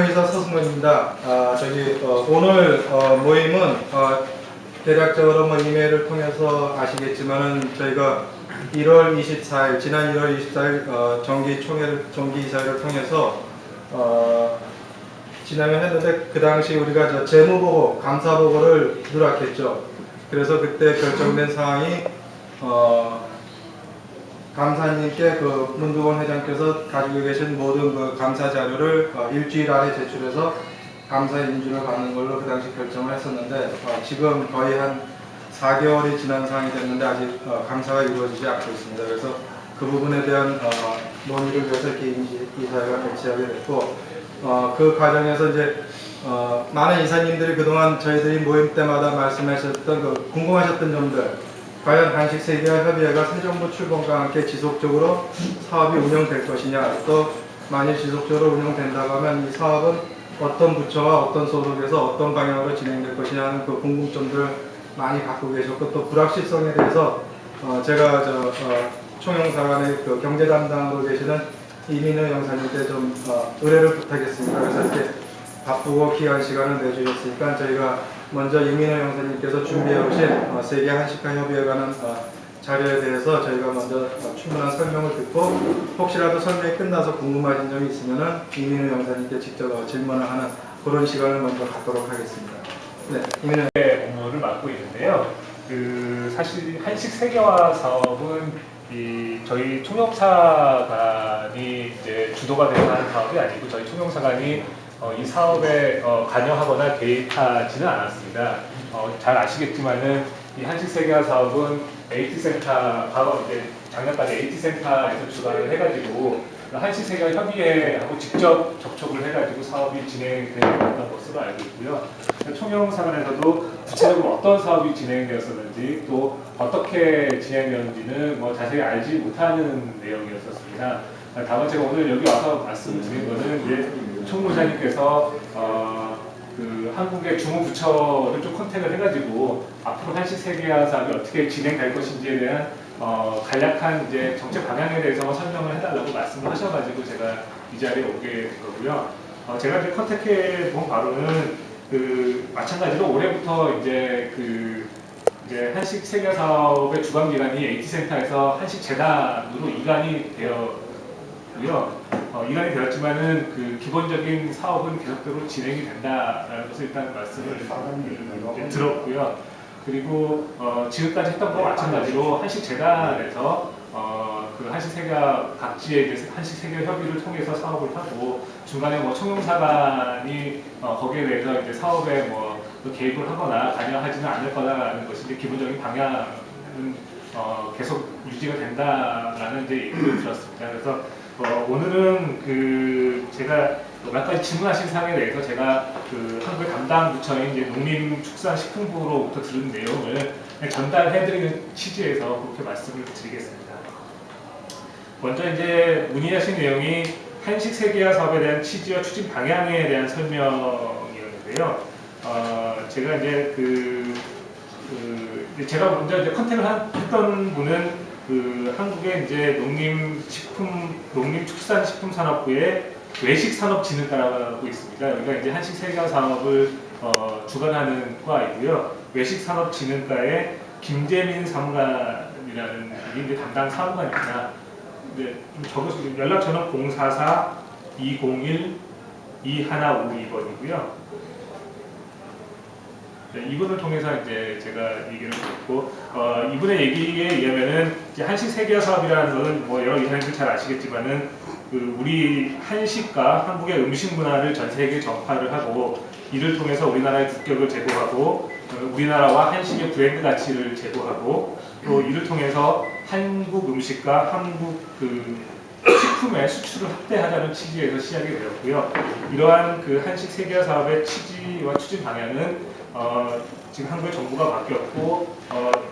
의사 서승원입니다. 오늘 모임은 대략적으로 이메일을 통해서 아시겠지만은 저희가 1월 24일 지난 1월 24일 정기이사회를 통해서 진행을 했는데 그 당시 우리가 재무보고, 감사보고를 누락했죠. 그래서 그때 결정된 사항이 감사님께 문두원 회장께서 가지고 계신 모든 감사 자료를 일주일 안에 제출해서 감사 인준을 받는 걸로 그 당시 결정을 했었는데 지금 거의 한 4개월이 지난 상황이 됐는데 아직 감사가 이루어지지 않고 있습니다. 그래서 그 부분에 대한 논의를 위해서 이렇게 임시이사회가 개최하게 됐고 그 과정에서 이제 많은 이사님들이 그동안 저희들이 모임 때마다 말씀하셨던 궁금하셨던 점들, 과연 한식세계화협의회가 새 정부 출범과 함께 지속적으로 사업이 운영될 것이냐, 또 만일 지속적으로 운영된다고 하면 이 사업은 어떤 부처와 어떤 소속에서 어떤 방향으로 진행될 것이냐 하는 그 궁금점들을 많이 갖고 계셨고, 또 불확실성에 대해서 제가 총영사관의 경제 담당으로 계시는 이민우 영사님께 좀 의뢰를 부탁했습니다. 그래서 이렇게 바쁘고 귀한 시간을 내주셨으니까 저희가 먼저 이민호 영사님께서 준비해 오신 세계 한식화 협의에 관한 자료에 대해서 저희가 먼저 충분한 설명을 듣고 혹시라도 설명이 끝나서 궁금하신 점이 있으면 이민호 영사님께 직접 질문을 하는 그런 시간을 먼저 갖도록 하겠습니다. 네, 이민호 업무를 맡고 있는데요. 사실 한식 세계화 사업은 저희 총영사관이 이제 주도가 되는 하는 사업이 아니고 저희 총영사관이 이 사업에 관여하거나 개입하지는 않았습니다. 잘 아시겠지만은 이 한식세계화 사업은 AT센터, 과거 이제 작년까지 AT센터에서 주관을 해가지고 한식세계화 협의회하고 직접 접촉을 해가지고 사업이 진행되었던 것으로 알고 있고요. 총영사관에서도 구체적으로 어떤 사업이 진행되었었는지 또 어떻게 진행되었는지는 자세히 알지 못하는 내용이었었습니다. 다만 제가 오늘 여기 와서 말씀을 드린 것은 이제 총무사님께서 한국의 주무부처를 좀 컨택을 해가지고 앞으로 한식세계화 사업이 어떻게 진행될 것인지에 대한 간략한 이제 정책 방향에 대해서 설명을 해달라고 말씀을 하셔가지고 제가 이 자리에 오게 된 거고요. 제가 이제 컨택해 본 바로는 마찬가지로 올해부터 이제 한식세계화 사업의 주관 기관이 AT센터에서 한식재단으로 이관이 이관이 되었지만은 기본적인 사업은 계속적으로 진행이 된다라는 것을 일단 말씀을 들었고요. 그리고 지금까지 했던 것과 마찬가지로 한식재단에서 한식세계화 각지의 이제 한식세계화 협의를 통해서 사업을 하고 중간에 총영사관이 거기에 대해서 이제 사업에 개입을 하거나 관여하지는 않을 거다라는 것이 이제 기본적인 방향은 계속 유지가 된다라는 이제 얘기를 들었습니다. 그래서 오늘은 제가 몇 가지 질문하신 사항에 대해서 제가 한국의 담당 부처인 이제 농림축산식품부로부터 들은 내용을 전달해드리는 취지에서 그렇게 말씀을 드리겠습니다. 먼저 이제 문의하신 내용이 한식세계화 사업에 대한 취지와 추진 방향에 대한 설명이었는데요. 제가 이제 제가 먼저 이제 컨택을 했던 분은 한국의 이제 농림축산식품산업부의 외식산업진흥과라고 있습니다. 여기가 이제 한식세계화 사업을 주관하는 과이고요. 외식산업진흥과의 김재민 사무관이라는 분이 이제 담당 사무관입니다. 네, 좀 적으시면 연락처는 044-201-2152번이고요. 네, 이분을 통해서 이제 제가 얘기를 듣고 이분의 얘기에 의하면은 이제 한식세계화 사업이라는 것은 여러 이사님들 잘 아시겠지만은 우리 한식과 한국의 음식 문화를 전 세계에 전파를 하고 이를 통해서 우리나라의 국격을 제고하고 우리나라와 한식의 브랜드 가치를 제고하고 또 이를 통해서 한국 음식과 한국 식품의 수출을 확대하자는 취지에서 시작이 되었고요. 이러한 한식세계화 사업의 취지와 추진 방향은 지금 한국의 정부가 바뀌었고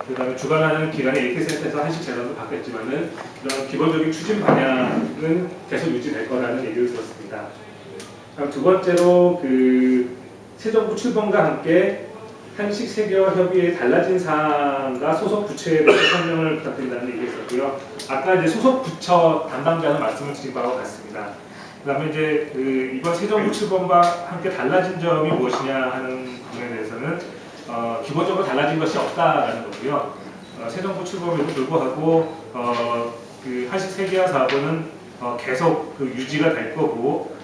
그다음에 주관하는 기관이 AT센터에서 한식재단도 바뀌었지만은 이런 기본적인 추진 방향은 계속 유지될 거라는 얘기를 들었습니다. 다음 두 번째로 새 정부 출범과 함께 한식세계화 협의의 달라진 사항과 소속 부처에 대해서 설명을 부탁드린다는 얘기가 있었고요. 아까 이제 소속 부처 담당자는 말씀을 드린 바와 같습니다. 그다음에 이제 이번 세정구출범과 함께 달라진 점이 무엇이냐 하는 부분에 대해서는 기본적으로 달라진 것이 없다라는 거고요. 세정구출범에도 불구하고 그 한식 세계화 사업은 계속 유지가 될 거고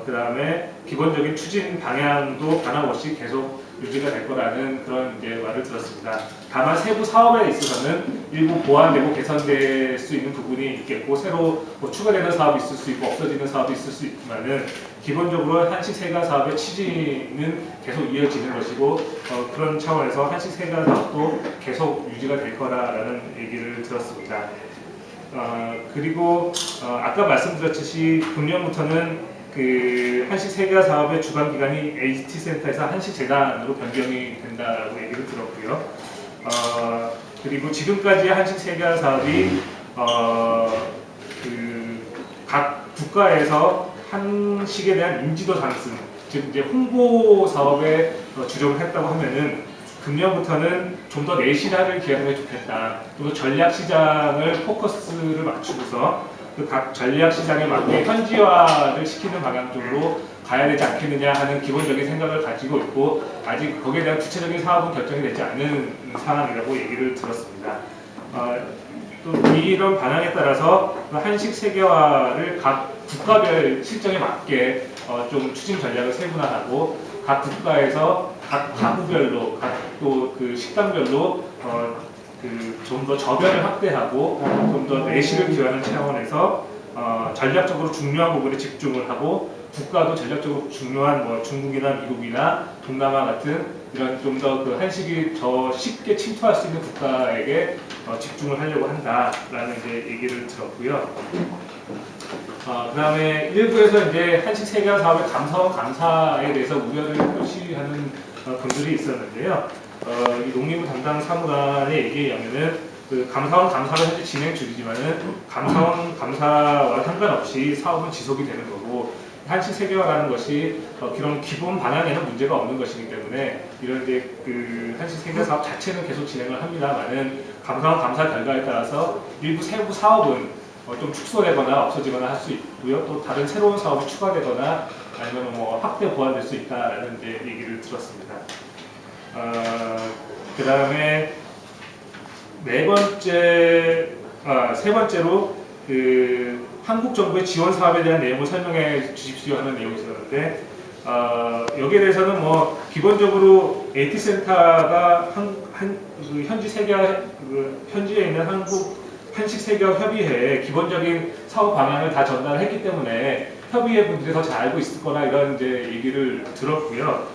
그다음에 기본적인 추진 방향도 변함없이 계속 유지가 될 거라는 그런 이제 말을 들었습니다. 다만 세부 사업에 있어서는 일부 보완되고 개선될 수 있는 부분이 있겠고 새로 뭐 추가되는 사업이 있을 수 있고 없어지는 사업이 있을 수 있지만은 기본적으로 한식 세가 사업의 취지는 계속 이어지는 것이고 그런 차원에서 한식 세가 사업도 계속 유지가 될 거라는 얘기를 들었습니다. 그리고 아까 말씀드렸듯이 금년부터는 그 한식 세계화 사업의 주관 기관이 HT센터에서 한식재단으로 변경이 된다고 얘기를 들었고요. 그리고 지금까지의 한식 세계화 사업이 그 각 국가에서 한식에 대한 인지도 상승, 즉 이제 홍보 사업에 주력을 했다고 하면은 금년부터는 좀 더 내실화를 기하면 좋겠다. 또 전략 시장을 포커스를 맞추고서 그 각 전략 시장에 맞게 현지화를 시키는 방향 쪽으로 가야 되지 않겠느냐 하는 기본적인 생각을 가지고 있고 아직 거기에 대한 구체적인 사업은 결정이 되지 않은 상황이라고 얘기를 들었습니다. 또 이런 방향에 따라서 한식 세계화를 각 국가별 실정에 맞게 좀 추진 전략을 세분화하고 각 국가에서 각 가구별로 각 또 그 식당별로 좀 더 저변을 확대하고 좀 더 내실을 기여하는 차원에서 전략적으로 중요한 부분에 집중을 하고 국가도 전략적으로 중요한 뭐 중국이나 미국이나 동남아 같은 이런 좀 더 그 한식이 더 쉽게 침투할 수 있는 국가에게 집중을 하려고 한다라는 이제 얘기를 들었고요. 그다음에 일부에서 이제 한식 세계화 사업의 감사에 대해서 우려를 표시하는 분들이 있었는데요. 이 농림부 담당 사무관의 얘기에 의하면은 그 감사원 감사는 현재 진행 중이지만은 감사원 감사와 상관없이 사업은 지속이 되는 거고 한식 세계화라는 것이 그런 기본 방향에는 문제가 없는 것이기 때문에 이런 이제 그 한식 세계화 사업 자체는 계속 진행을 합니다만은 감사원 감사 결과에 따라서 일부 세부 사업은 좀 축소되거나 없어지거나 할 수 있고요. 또 다른 새로운 사업이 추가되거나 아니면 뭐 확대 보완될 수 있다라는 이제 얘기를 들었습니다. 그 다음에 세 번째로 그 한국 정부의 지원 사업에 대한 내용을 설명해 주십시오 하는 내용이 있었는데 여기에 대해서는 뭐 기본적으로 HT센터가 그 현지에 있는 한국 한식 세계화 협의회에 기본적인 사업 방향을 다 전달했기 때문에 협의회 분들이 더 잘 알고 있을 거라 이런 이제 얘기를 들었고요.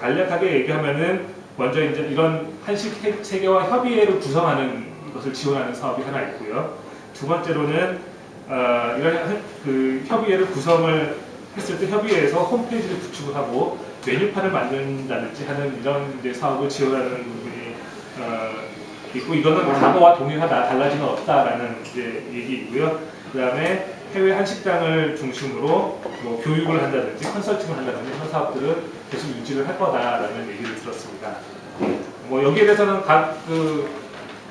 간략하게 얘기하면은 먼저 이제 이런 한식 세계화 협의회를 구성하는 것을 지원하는 사업이 하나 있고요. 두 번째로는 이런 그 협의회를 구성을 했을 때 협의회에서 홈페이지를 구축을 하고 메뉴판을 만든다든지 하는 이런 이제 사업을 지원하는 부분이 있고 이거는 과거와 동일하다, 달라진 건 없다라는 이제 얘기이고요. 그다음에 해외 한식당을 중심으로 뭐 교육을 한다든지 컨설팅을 한다든지 이런 사업들은 계속 유지를 할 거다라는 얘기를 들었습니다. 뭐 여기에 대해서는 각 그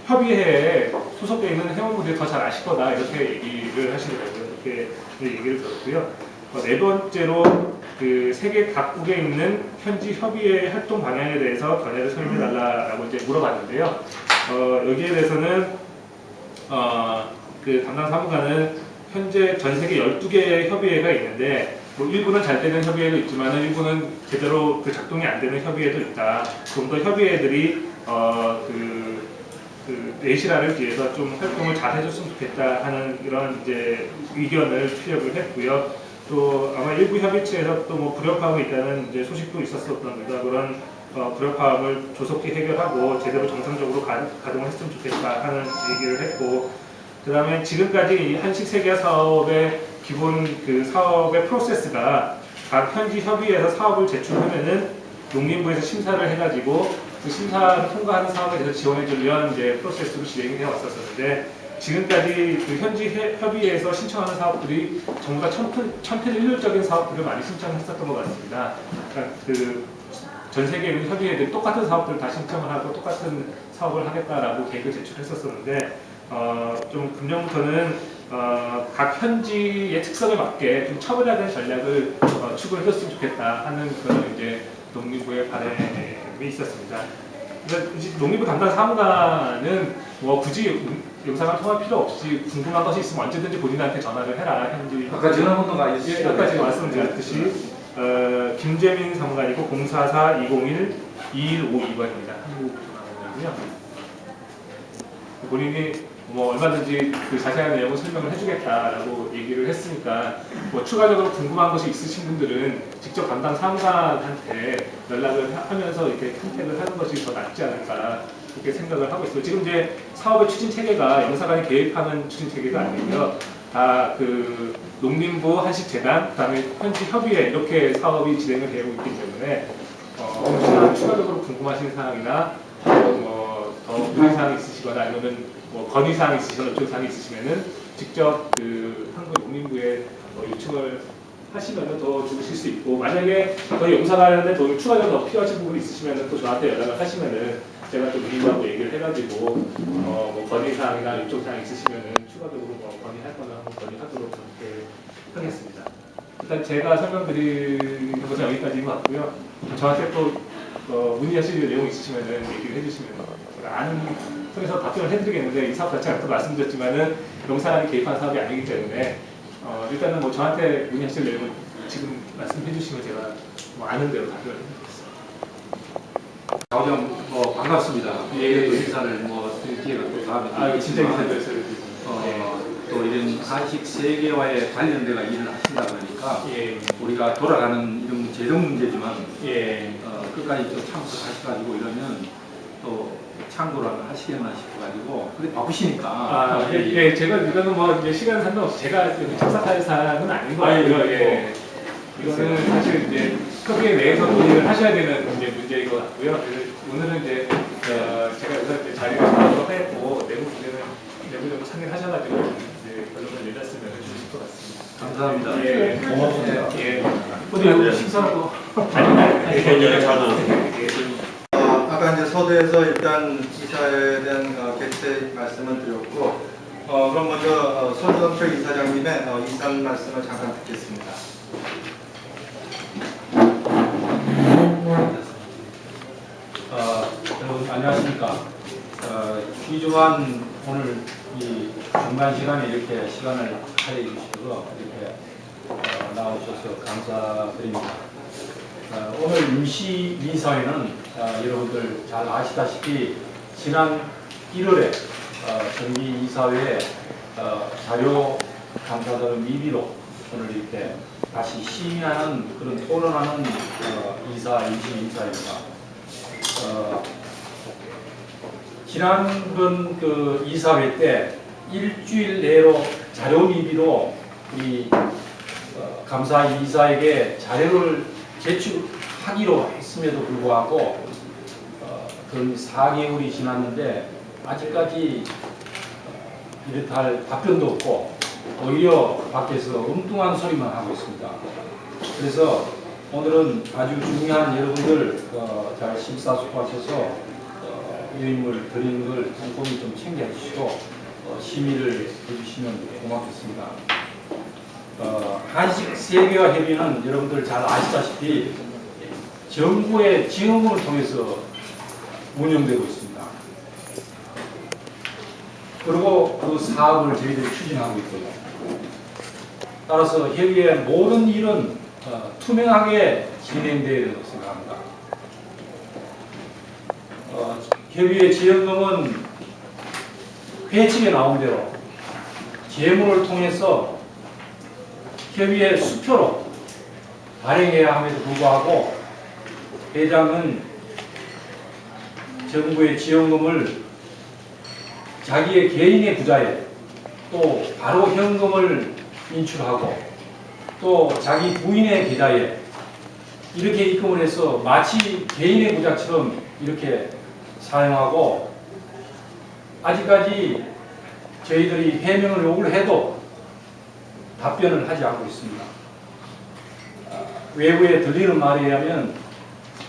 협의회에 소속되어 있는 회원분들이 더 잘 아실 거다 이렇게 얘기를 하시더라고요. 이렇게 얘기를 들었고요. 네 번째로 그 세계 각국에 있는 현지 협의회 활동 방향에 대해서 견해를 설명해달라고 이제 물어봤는데요. 여기에 대해서는 그 담당 사무관은 현재 전 세계 12개의 협의회가 있는데 뭐 일부는 잘 되는 협의회도 있지만 일부는 제대로 그 작동이 안 되는 협의회도 있다. 좀 더 협의회들이 그 내실화를 위해서 좀 활동을 잘 해줬으면 좋겠다 하는 이런 이제 의견을 피력을 했고요. 또 아마 일부 협의체에서 또 뭐 불협화음이 있다는 이제 소식도 있었었답니다. 그런 불협화음을 조속히 해결하고 제대로 정상적으로 가동을 했으면 좋겠다 하는 얘기를 했고, 그 다음에 지금까지 이 한식 세계화 사업의 기본 그 사업의 프로세스가 각 현지 협의회에서 사업을 제출하면은 농림부에서 심사를 해가지고 그 심사를 통과하는 사업에 대해서 지원해주려는 이제 프로세스로 진행이 되어 왔었는데 지금까지 그 현지 협의회에서 신청하는 사업들이 전부 다 천편일률적인 사업들을 많이 신청했었던 것 같습니다. 그러니까 그 전 세계에 있는 협의회들이 똑같은 사업들을 다 신청을 하고 똑같은 사업을 하겠다라고 계획을 제출했었는데 좀 금년부터는 각 현지의 특성에 맞게 좀 차별화된 전략을 추구를 해줬으면 좋겠다 하는 그런 이제 농림부의 바람이 있었습니다. 그래서 이제 농림부 담당 사무관은 뭐 굳이 영상을 통할 필요 없이 궁금한 것이 있으면 언제든지 본인한테 전화를 해라. 현지 아까 전화번호가 예, 아까 지금 말씀드렸듯이 김재민 사무관이고 044-201-2152번입니다. 한국 전화번호고요. 본인이 뭐 얼마든지 그 자세한 내용을 설명을 해주겠다라고 얘기를 했으니까 뭐 추가적으로 궁금한 것이 있으신 분들은 직접 담당 사무관한테 연락을 하면서 이렇게 컨택을 하는 것이 더 낫지 않을까 그렇게 생각을 하고 있어요. 지금 이제 사업의 추진 체계가 영사관이 개입하는 추진 체계가 아니고요. 다 그 농림부 한식재단, 그다음에 현지 협의회 이렇게 사업이 진행을 되고 있기 때문에 혹시나 추가적으로 궁금하신 사항이나 더 문의사항이 있으시거나 아니면 뭐 건의사항이 있으시거나 요청사항이 있으시면은 직접 그 한국농림부에 요청을 하시면은 더 주실 수 있고, 만약에 더 영상하는데 더 추가적으로 더 필요하신 부분이 있으시면은 또 저한테 연락을 하시면은 제가 또 농림부하고 얘기를 해가지고 뭐 건의사항이나 요청사항이 있으시면은 추가적으로 뭐 건의할 거나 한번 건의하도록 그렇게 하겠습니다. 일단 제가 설명드리는 것은 여기까지인 것 같고요. 저한테 또 문의하실 내용 있으시면은 얘기를 해주시면 아는 통해서 답변을 해드리겠는데, 이 사업 자체가 또 말씀드렸지만은 농사관이 개입한 사업이 아니기 때문에 일단은 뭐 저한테 문의하실 내용을 지금 말씀해주시면 제가 뭐 아는 대로 답변을 해드리겠습니다. 가장 반갑습니다. 예. 또 인사를 뭐 드릴 기회가 또 다음에 진짜 인사드렸어요. 또 이런 한식 세계와의 관련돼가 일을 하신다 그러니까 예. 우리가 돌아가는 이런 재정 문제지만 예. 끝까지 또 참석하셔가지고 이러면 또 참고를 하시겠나 싶어가지고 근데 바쁘시니까 예, 제가 이거는 뭐 이제 시간 상관없이 제가 참석할 사항은 아닌 것 같고요. 예. 이거는 사실 이제 협의회 내에서 논의를 하셔야 되는 문제인 것 같고요. 그래서 오늘은 이제 제가 여기서 이제 자리를 잡도록 했고 내부 문제는 내부적으로 상의하셔가지고 이제 결론을 내렸으면 좋을 것 같습니다. 감사합니다. 예. 고맙습니다. 예. 오늘 식사하고 아까 이제 서두에서 일단 이사에 대한 개최 말씀을 드렸고, 그럼 먼저 손정철 이사장님의 이산 말씀을 잠깐 듣겠습니다. 여러분 안녕하십니까. 귀중한 오늘 이 중간 시간에 이렇게 시간을 할애해 주시고 이렇게 나오셔서 감사드립니다. 오늘 임시 이사회는 여러분들 잘 아시다시피 지난 1월에 정기 이사회에 자료 감사자의 미비로 오늘 이렇게 다시 심의하는 그런 토론하는 임시 이사회입니다. 지난번 그 이사회 때 일주일 내로 자료 미비로 우리 감사 이사에게 자료를 제출하기로 했음에도 불구하고 그런 4개월이 지났는데 아직까지 이렇다 할 답변도 없고 오히려 밖에서 엉뚱한 소리만 하고 있습니다. 그래서 오늘은 아주 중요한 여러분들 잘 심사숙고하셔서 유인물 드리는 걸 꼼꼼히 좀 챙겨주시고 심의를 해주시면 고맙겠습니다. 한식 세계화 협의는 여러분들 잘 아시다시피 정부의 지원을 통해서 운영되고 있습니다. 그리고 그 사업을 저희들이 추진하고 있고요. 따라서 협의의 모든 일은 투명하게 진행되어야 된다고 생각합니다. 협의회 지원금은 회칙에 나온 대로 재무를 통해서 협의회 수표로 발행해야 함에도 불구하고 회장은 정부의 지원금을 자기의 개인의 부자에 또 바로 현금을 인출하고 또 자기 부인의 계좌에 이렇게 입금을 해서 마치 개인의 부자처럼 이렇게 사용하고 아직까지 저희들이 해명을 요구를 해도 답변을 하지 않고 있습니다. 외부에 들리는 말에 의하면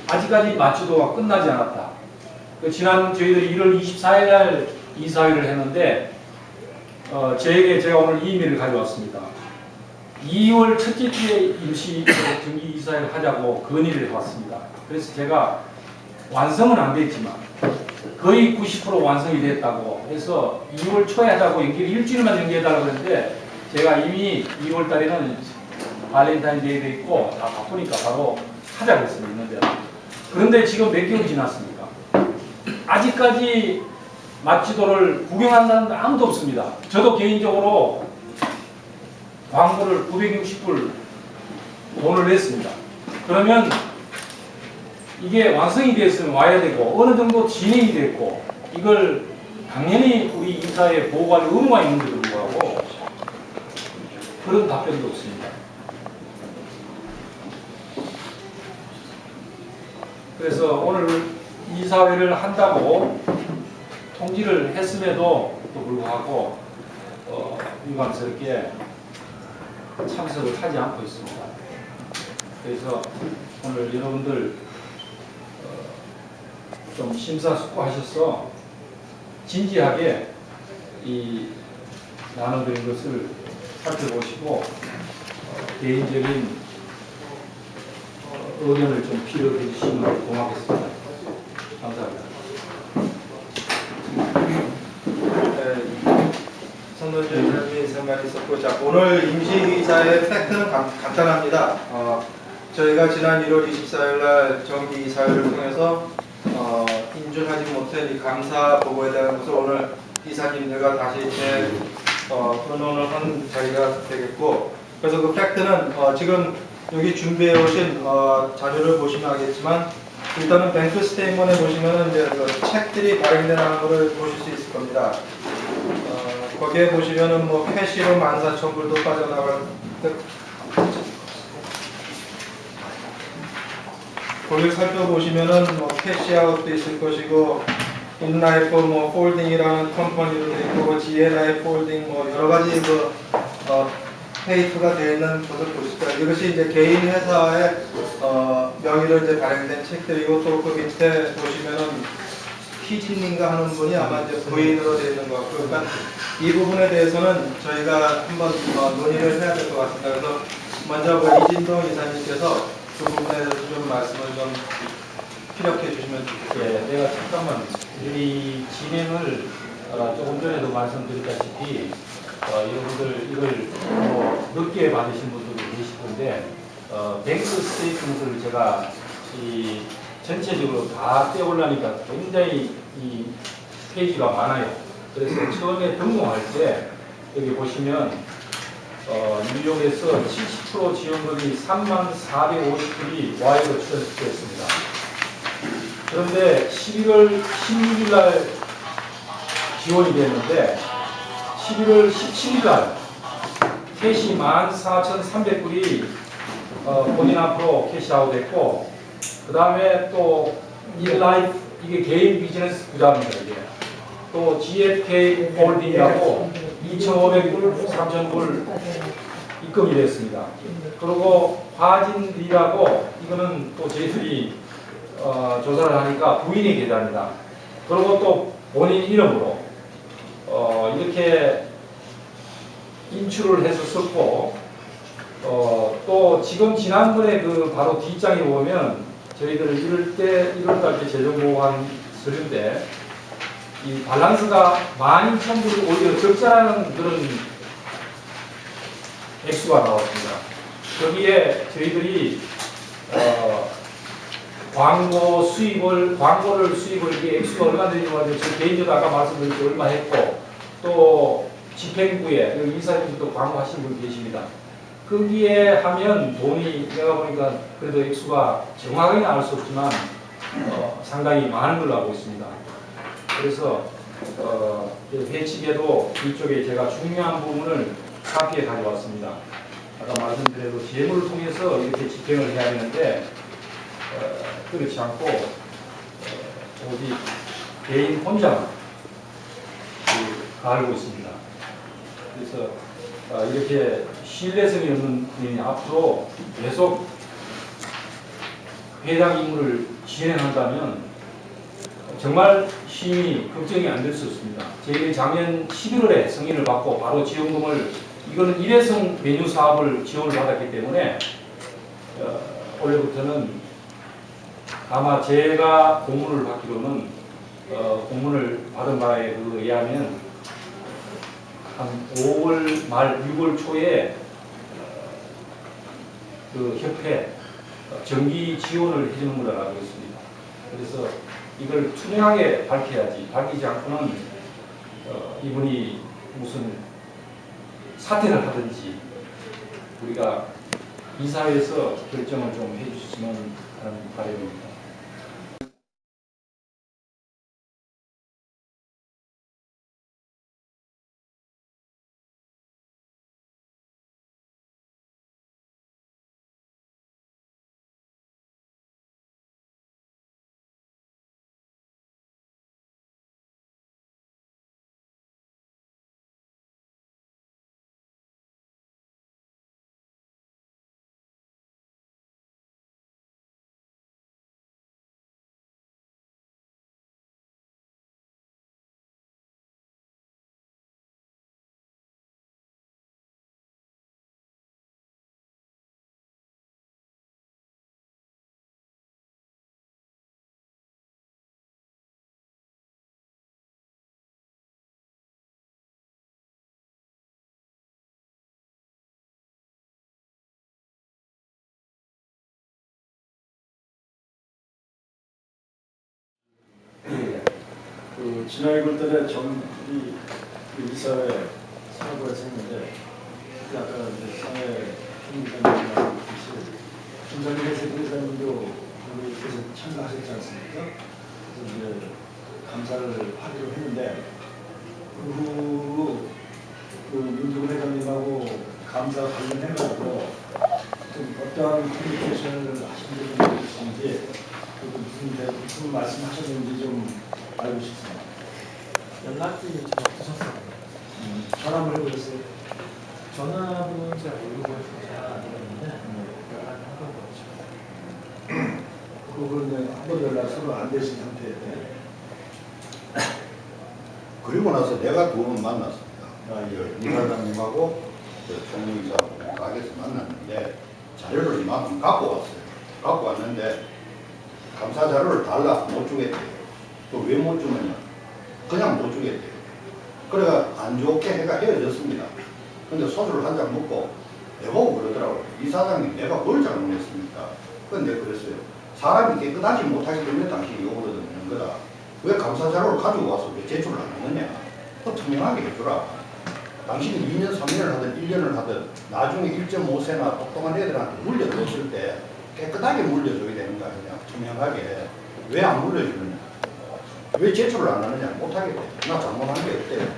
아직까지 마취도가 끝나지 않았다. 지난 저희들이 1월 24일 날 이사회를 했는데 저에게 제가 오늘 이메일을 가져왔습니다. 2월 첫째 주에 임시 정기 이사회를 하자고 건의를 해왔습니다. 그래서 제가 완성은 안 됐지만 거의 90% 완성이 됐다고 해서 2월 초에 하자고 일주일만 연기해달라고 했는데 제가 이미 2월 달에는 발렌타인데이도 있고 다 바쁘니까 바로 하자고 했습니다. 그런데 지금 몇 개월 지났습니까? 아직까지 맛지도를 구경한 사람도 아무도 없습니다. 저도 개인적으로 광고를 960불 돈을 냈습니다. 그러면 이게 완성이 됐으면 와야 되고 어느 정도 진행이 됐고 이걸 당연히 우리 인사에 보고할 의무가 있는데도 불구하고 그런 답변도 없습니다. 그래서 오늘 이사회를 한다고 통지를 했음에도 또 불구하고 유감스럽게 참석을 하지 않고 있습니다. 그래서 오늘 여러분들 좀 심사숙고하셔서 진지하게 이 나눠드린 것을 살펴보시고 개인적인 의견을 좀 필요해 주시면 고맙겠습니다. 감사합니다. 선노준 이사님이 상관이 있었고, 자, 오늘 임시이사의 팩트는 간단합니다. 저희가 지난 1월 24일 날 정기 이사회를 통해서 인준하지 못한 이 감사 보고에 대한 것을 오늘 이사님들과 다시 의논을 한 자리가 되겠고, 그래서 그 팩트는 지금 여기 준비해 오신 자료를 보시면 알겠지만 일단은 뱅크 스테이먼에 보시면은 이제 그 책들이 발행되는 거를 보실 수 있을 겁니다. 거기에 보시면은 뭐 캐시로 14,000불도 빠져나갈 거기 살펴보시면은 뭐 캐시아웃도 있을 것이고 인라이프 뭐 폴딩이라는 컴퍼니도 있고 GNI 폴딩 뭐 여러 가지 그 페이트가 되어 있는 것을 보실 거예요. 이것이 이제 개인 회사의 명의로 이제 발행된 책들이고 또 그 밑에 보시면은 희진님과 하는 분이 아마 이제 부인으로 되어 있는 것 같고, 그러니까 이 부분에 대해서는 저희가 한번 논의를 해야 될 것 같습니다. 그래서 먼저 그 이진동 이사님께서 그 부분에 대해서 좀 말씀을 좀 피력해 주시면 좋겠습니다. 예, 내가 잠깐만 이 진행을 조금 전에도 말씀드렸다시피 여러분들 이걸 뭐 늦게 받으신 분들도 계실 건데 뱅크 스테이트먼트를 제가 이 전체적으로 다 떼어보려니까 굉장히 이 페이지가 많아요. 그래서 처음에 등록할 때 여기 보시면 뉴욕에서 70% 지원금이 34,450불이 와이로 출연됐습니다. 그런데 11월 16일 날 지원이 됐는데 11월 17일 날 캐시 14,300불이 본인 앞으로 캐시아웃 됐고, 그 다음에 또 인라이프, 이게 개인 비즈니스 부자입니다. 이게 또 GFK 홀딩이라고 2,500불, 3,000불 입금이 됐습니다. 그리고 화진리라고 이거는 또 저희들이 조사를 하니까 부인이 계좌입니다. 그리고 또 본인 이름으로 이렇게 인출을 해서 썼고, 또 지금 지난번에 그 바로 뒷장에 보면 저희들 1월달 때 재정보고한 서류인데 이 밸런스가 12,000불이 오히려 적자라는 그런 액수가 나왔습니다. 거기에 저희들이 광고를 수입을 이게 액수가 얼마 되는지 모르겠는데 저 개인적으로 아까 말씀드린 게 얼마 했고, 또 집행부에 여기 이사님도 광고하신 분 계십니다. 거기에 하면 돈이 내가 보니까 그래도 액수가 정확하게는 알 수 없지만 상당히 많은 걸로 알고 있습니다. 그래서 회칙에도 이쪽에 제가 중요한 부분을 카피해 가져왔습니다. 아까 말씀드린 재무를 통해서 이렇게 집행을 해야 되는데 그렇지 않고 오직 개인 혼자 알고 있습니다. 그래서 이렇게 신뢰성이 없는 분이 앞으로 계속 회장 임무를 진행한다면 정말 심히 걱정이 안 될 수 없습니다. 저희들이 작년 11월에 승인을 받고 바로 지원금을 이거는 일회성 메뉴 사업을 지원을 받았기 때문에 올해부터는 아마 제가 공문을 받기로는 공문을 받은 바에 의하면 한 5월 말 6월 초에 그 협회 정기 지원을 해주는 걸로 알고 있습니다. 그래서 이걸 투명하게 밝혀야지, 밝히지 않고는 이분이 무슨 사퇴를 하든지 우리가 이사회에서 결정을 좀 해주시면 하는 바람입니다. 그 지난 1월달에 정기 이사회 사고에서 했는데 아까 이제 사회 총무장님이랑 김선희 회사님도 거기에서 참가하셨지 않습니까? 그래서 이제 감사를 하기로 했는데 그 후 그 윤두근 회장님하고 감사 관련해가지고 좀 어떠한 커뮤니케이션을 하신 적이 있는지 무슨 말씀하셨는지 좀 알고 싶습니다. 연락이 좀 없으셨어요. 전화를 해보셨어요? 전화번호는 제가 모르고 해서 잘 안 들었는데 연락을 한 번도 없죠. 그거는 한 번도 연락 서로 안 되신 상태예요. 그리고 나서 내가 두 번 만났습니다. 아, 예. 이사장님하고 총무이사하고 가게에서 만났는데 자료를 이만큼 갖고 왔어요. 갖고 왔는데 감사 자료를 달라 못 주겠대요. 또 왜 못 주느냐? 그냥 못 주겠대요. 그래가 안 좋게 해가 헤어졌습니다. 근데 소주를 한 잔 먹고 내보고 그러더라고요. 이사장님 내가 뭘 잘못했습니까? 근데 그랬어요. 사람이 깨끗하지 못하기 때문에 당신이 욕을 얻는 거다. 왜 감사 자료를 가지고 와서 왜 제출을 안 하느냐? 그 투명하게 해주라. 당신이 2년, 3년을 하든 1년을 하든 나중에 1.5세나 똑똑한 애들한테 물려줬을 때 깨끗하게 물려줘야 되는 거 아니냐? 투명하게. 왜 안 물려주느냐? 왜 제출을 안 하느냐? 못하겠대. 나 잘못한 게 없대.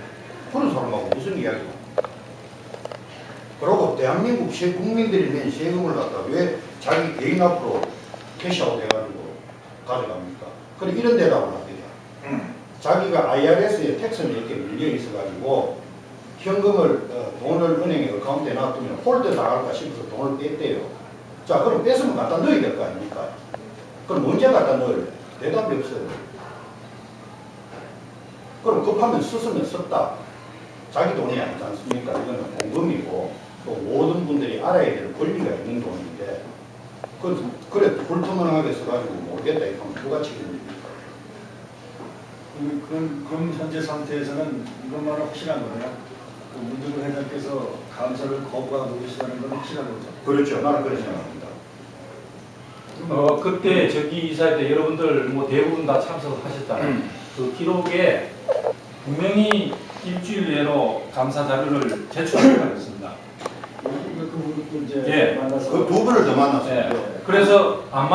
그런 사람하고 무슨 이야기야? 그리고 대한민국 국민들이 낸 세금을 갖다 왜 자기 개인 앞으로 캐시아웃 해가지고 가져갑니까? 그래 이런 대답을 합니다. 자기가 IRS에 텍스는 이렇게 밀려 있어가지고 현금을 돈을 은행에 어카운트에 놔두면 홀드 나갈까 싶어서 돈을 뺐대요. 자 그럼 뺐으면 갖다 넣어야 될 거 아닙니까? 그럼 언제 갖다 넣을래? 대답이 없어요. 그럼 급하면 썼으면 썼다. 자기 돈이 아니지 않습니까? 이거는 공금이고 또 모든 분들이 알아야 될 권리가 있는 돈인데 그래 불투명하게 써가지고 모르겠다 이러면 누가 책임집니까? 그럼 현재 상태에서는 이것만은 확실한 거네요. 그 문두근 회장께서 감사를 거부하고 계시다는 건 확실한 거죠. 그렇죠. 나는 그렇게 생각합니다. 그때 저기 이사회 때 여러분들 뭐 대부분 다 참석하셨잖아요. 그 기록에 분명히 일주일 내로 감사 자료를 제출하기로 했습니다. 그 이제 예. 만나서 그 두 분을 더 만났어요. 예. 그래서 안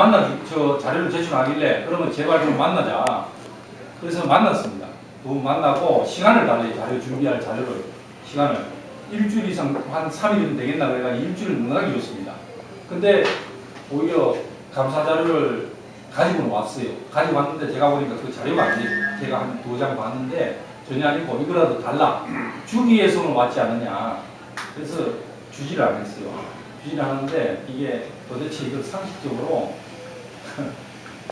저 자료를 제출하길래 그러면 제발 좀 만나자. 그래서 만났습니다. 두 분 만나고 시간을 달래요. 자료 준비할 자료를 시간을 일주일 이상 한 3일이면 되겠나 그래가 일주일을 능하게 줬습니다. 근데 오히려 감사 자료를 가지고 왔어요. 가지고 왔는데 제가 보니까 그 자료가 아니에요. 제가 한 2장 봤는데 전혀 아니고 이거라도 달라. 주기 위해서는 왔지 않느냐. 그래서 주지를 않았어요. 주지를 않았는데 이게 도대체 이걸 상식적으로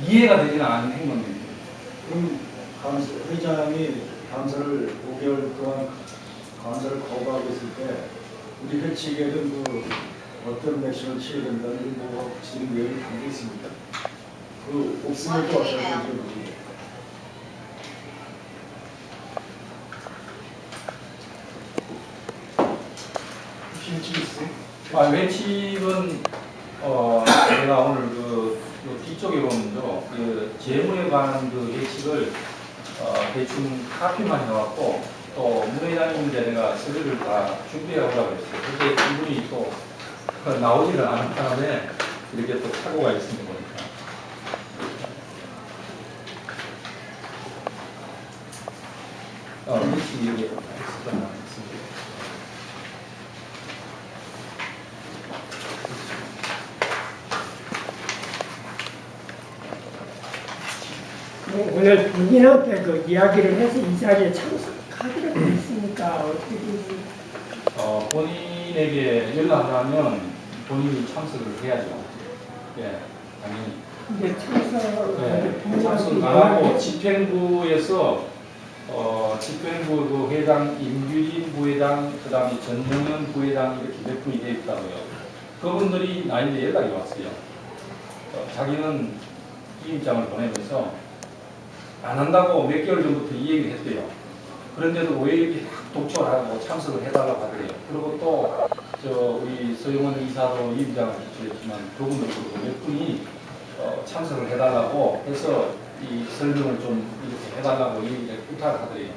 이해가 되지는 않는 행동입니다. 그럼 회장이 감사를 5개월 동안 감사를 거부하고 있을 때 우리 회 측에는 그 어떤 액션을 취해야 된다는 뭐 지금 내용이 담겨 있습니까? 그 없으면 또 어떻게 될지 모르겠어요. 혹시 회칙 있어요? 회칙은 제가 오늘 그 뒤쪽에 보면요, 그 재무에 관한 그 회칙을 대충 카피만 해왔고 또 문회장님인데 내가 서류를 다 준비하고 그랬어요. 근데 이분이 또 나오지를 않은 바람에 이렇게 또 착오가 있습니다. 보니까. 회칙이 여기 있습니다. 오늘 본인한테 그 이야기를 해서 이 자리에 참석하기로 돼 있으니까 어떻게 되지? 본인에게 연락을 하면 본인이 참석을 해야죠. 예, 당연히. 근데 참석 안 하고 집행부에서 집행부 그 회장 임규진 부회장, 그다음에 전용현 부회장 이렇게 몇 분이 되어 있다고요. 그분들이 나한테 연락이 왔어요. 자기는 이 입장을 보내면서 안 한다고 몇 개월 전부터 이 얘기를 했대요. 그런데도 왜 이렇게 독촉을 하고 참석을 해달라고 하더래요. 그리고 또 우리 서영원 이사도 이 입장을 제출했지만 그분들도 몇 분이 참석을 해달라고 해서 이 설명을 좀 이렇게 해달라고 이 부탁을 하더래요.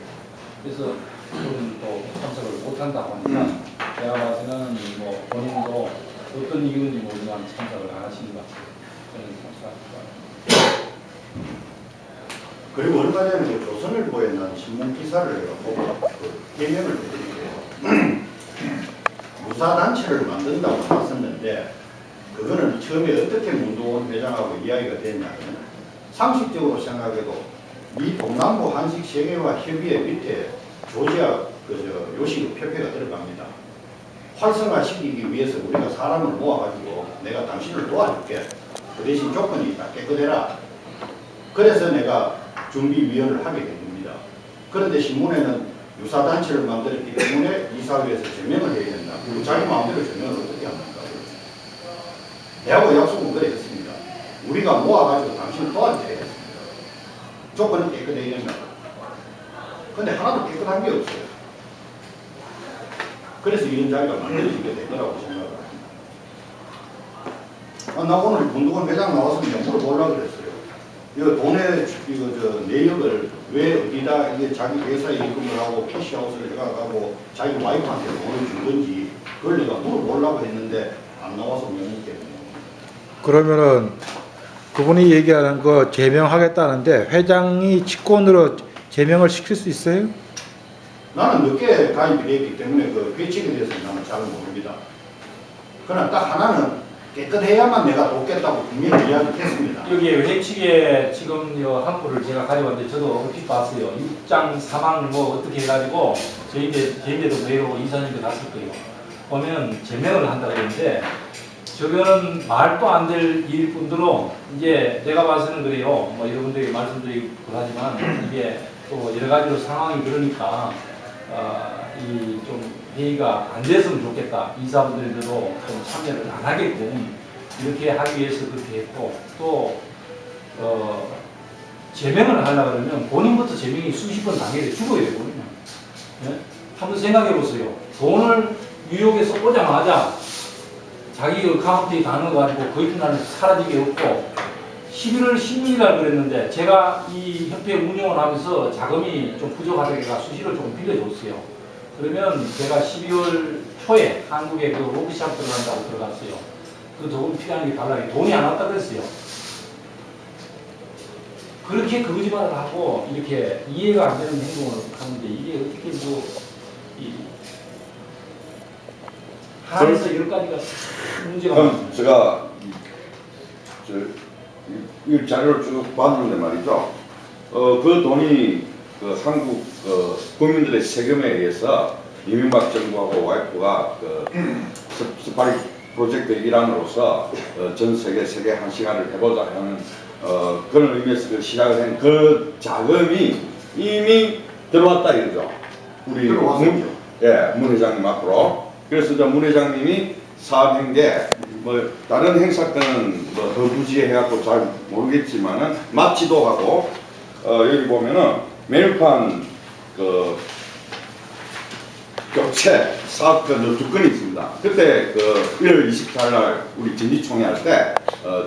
그래서 그분도 참석을 못한다고 하니까 제가 봐서는 뭐 본인도 어떤 이유인지 모르지만 참석을 안 하시는 것 같아요. 저는 참석합니다. 그리고 얼마 전에 그 조선일보에 난 신문 기사를 내가 보고 그 해명을 드릴게요. 무사단체를 만든다고 나섰는데 그거는 처음에 어떻게 문도원 회장하고 이야기가 됐냐면 상식적으로 생각해도 미 동남부 한식 세계화 협의회 밑에 조지아 요식 협회가 들어갑니다. 활성화시키기 위해서 우리가 사람을 모아가지고 내가 당신을 도와줄게. 그 대신 조건이 있다. 깨끗해라. 그래서 내가 준비위원을 하게 된 겁니다. 그런데 신문에는 유사단체를 만들었기 때문에 이사회에서 제명을 해야 된다. 그리고 자기 마음대로 제명을 어떻게 합니까? 내하고 약속은 그래 했습니다. 우리가 모아가지고 당신을 도와줘야 했습니다. 조건은 깨끗해야 된다. 근데 하나도 깨끗한 게 없어요. 그래서 이런 자리가 만들어지게 될 거라고 생각을 합니다. 나 오늘 문도원 회장 나와서 그냥 물어보려고 그랬어요. 이거 돈의 내역을 왜 어디다 이게 자기 회사에 입금을 하고 캐시아웃을 해가고 자기 와이프한테 돈을 준 건지 그걸 내가 물어보려고 했는데 안 나와서 묻겠네요. 그러면은 그분이 얘기하는 거 제명하겠다는데 회장이 직권으로 제명을 시킬 수 있어요? 나는 늦게 가입이 되었기 때문에 그 규칙에 대해서 나는 잘 모릅니다. 그러나 딱 하나는 깨끗해야만 내가 돕겠다고 분명히 이야기했습니다. 여기에 회칙에 지금 한부를 제가 가져왔는데 저도 얼핏 봤어요. 6장 3항 뭐 어떻게 해가지고 저희인데도 매로 이사님도 갔을 거예요. 보면 제명을 한다고 그러는데 저거는 말도 안 될 일 뿐더러 이제 내가 봐서는 그래요. 뭐 여러분들에게 말씀드리고 하지만 이게 또 여러 가지로 상황이 그러니까 이 좀 회의가 안 됐으면 좋겠다. 이사분들도 좀 참여를 안 하게끔 이렇게 하기 위해서 그렇게 했고 또 제명을 하려고 그러면 본인부터 제명이 수십 번 당해서 죽어야 되거든요. 네? 한번 생각해 보세요. 돈을 뉴욕에서 오자마자 자기 카운트에 다 넣어가지고 거의 나는 사라지게 없고 11월 16일 날 그랬는데 제가 이 협회 운영을 하면서 자금이 좀 부족하다가 수시로 조금 빌려줬어요. 그러면 제가 12월 초에 한국에 그 워크샵 들어간다고 들어갔어요. 그 돈 필요한 게 달라요. 돈이 안 왔다 그랬어요. 그렇게 거짓말을 하고 이렇게 이해가 안 되는 행동을 하는데 이게 어떻게 뭐 하나에서 열까지가 문제가 그럼 제가 이 자료를 쭉 봤는데 말이죠. 그 돈이 그 한국 국민들의 세금에 의해서 이명박 정부하고 와이프가 스파리 프로젝트 일환으로서 전 세계 한 시간을 해보자 하는 그런 의미에서 시작을 한 그 자금이 이미 들어왔다 이거죠. 우리 들어왔었죠. 문 회장님 앞으로. 그래서 문 회장님이 사업한 게 뭐 다른 행사 때는 뭐 더 부지해갖고 잘 모르겠지만은 맞지도 하고 여기 보면은 메뉴판 그 교체 사업권 두 건이 있습니다. 그때 그 1월 24일 날 우리 진지총회 할 때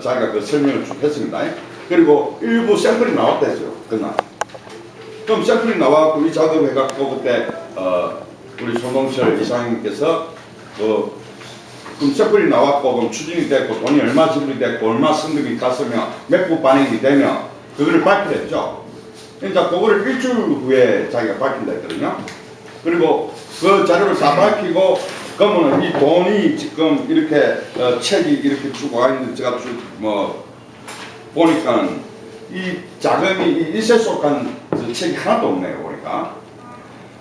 자기가 그 설명을 쭉 했습니다. 그리고 일부 샘플이 나왔다 했어요. 그날. 그럼 샘플이 나와갖고 이 작업을 해갖고 그때 우리 손동철 이사님께서 그럼 샘플이 나왔고 그럼 추진이 됐고 돈이 얼마 지불이 됐고 얼마 승급이 갔으며 몇 부 반영이 되며 그거를 발표했죠. 그러니까 그거를 일주일 후에 자기가 밝힌다 했거든요. 그리고 그 자료를 다 밝히고 그러면 이 돈이 지금 이렇게 책이 이렇게 쭉 와 있는데 제가 쭉 뭐 보니까 이 자금이 이 일세 속한 책이 하나도 없네요 보니까.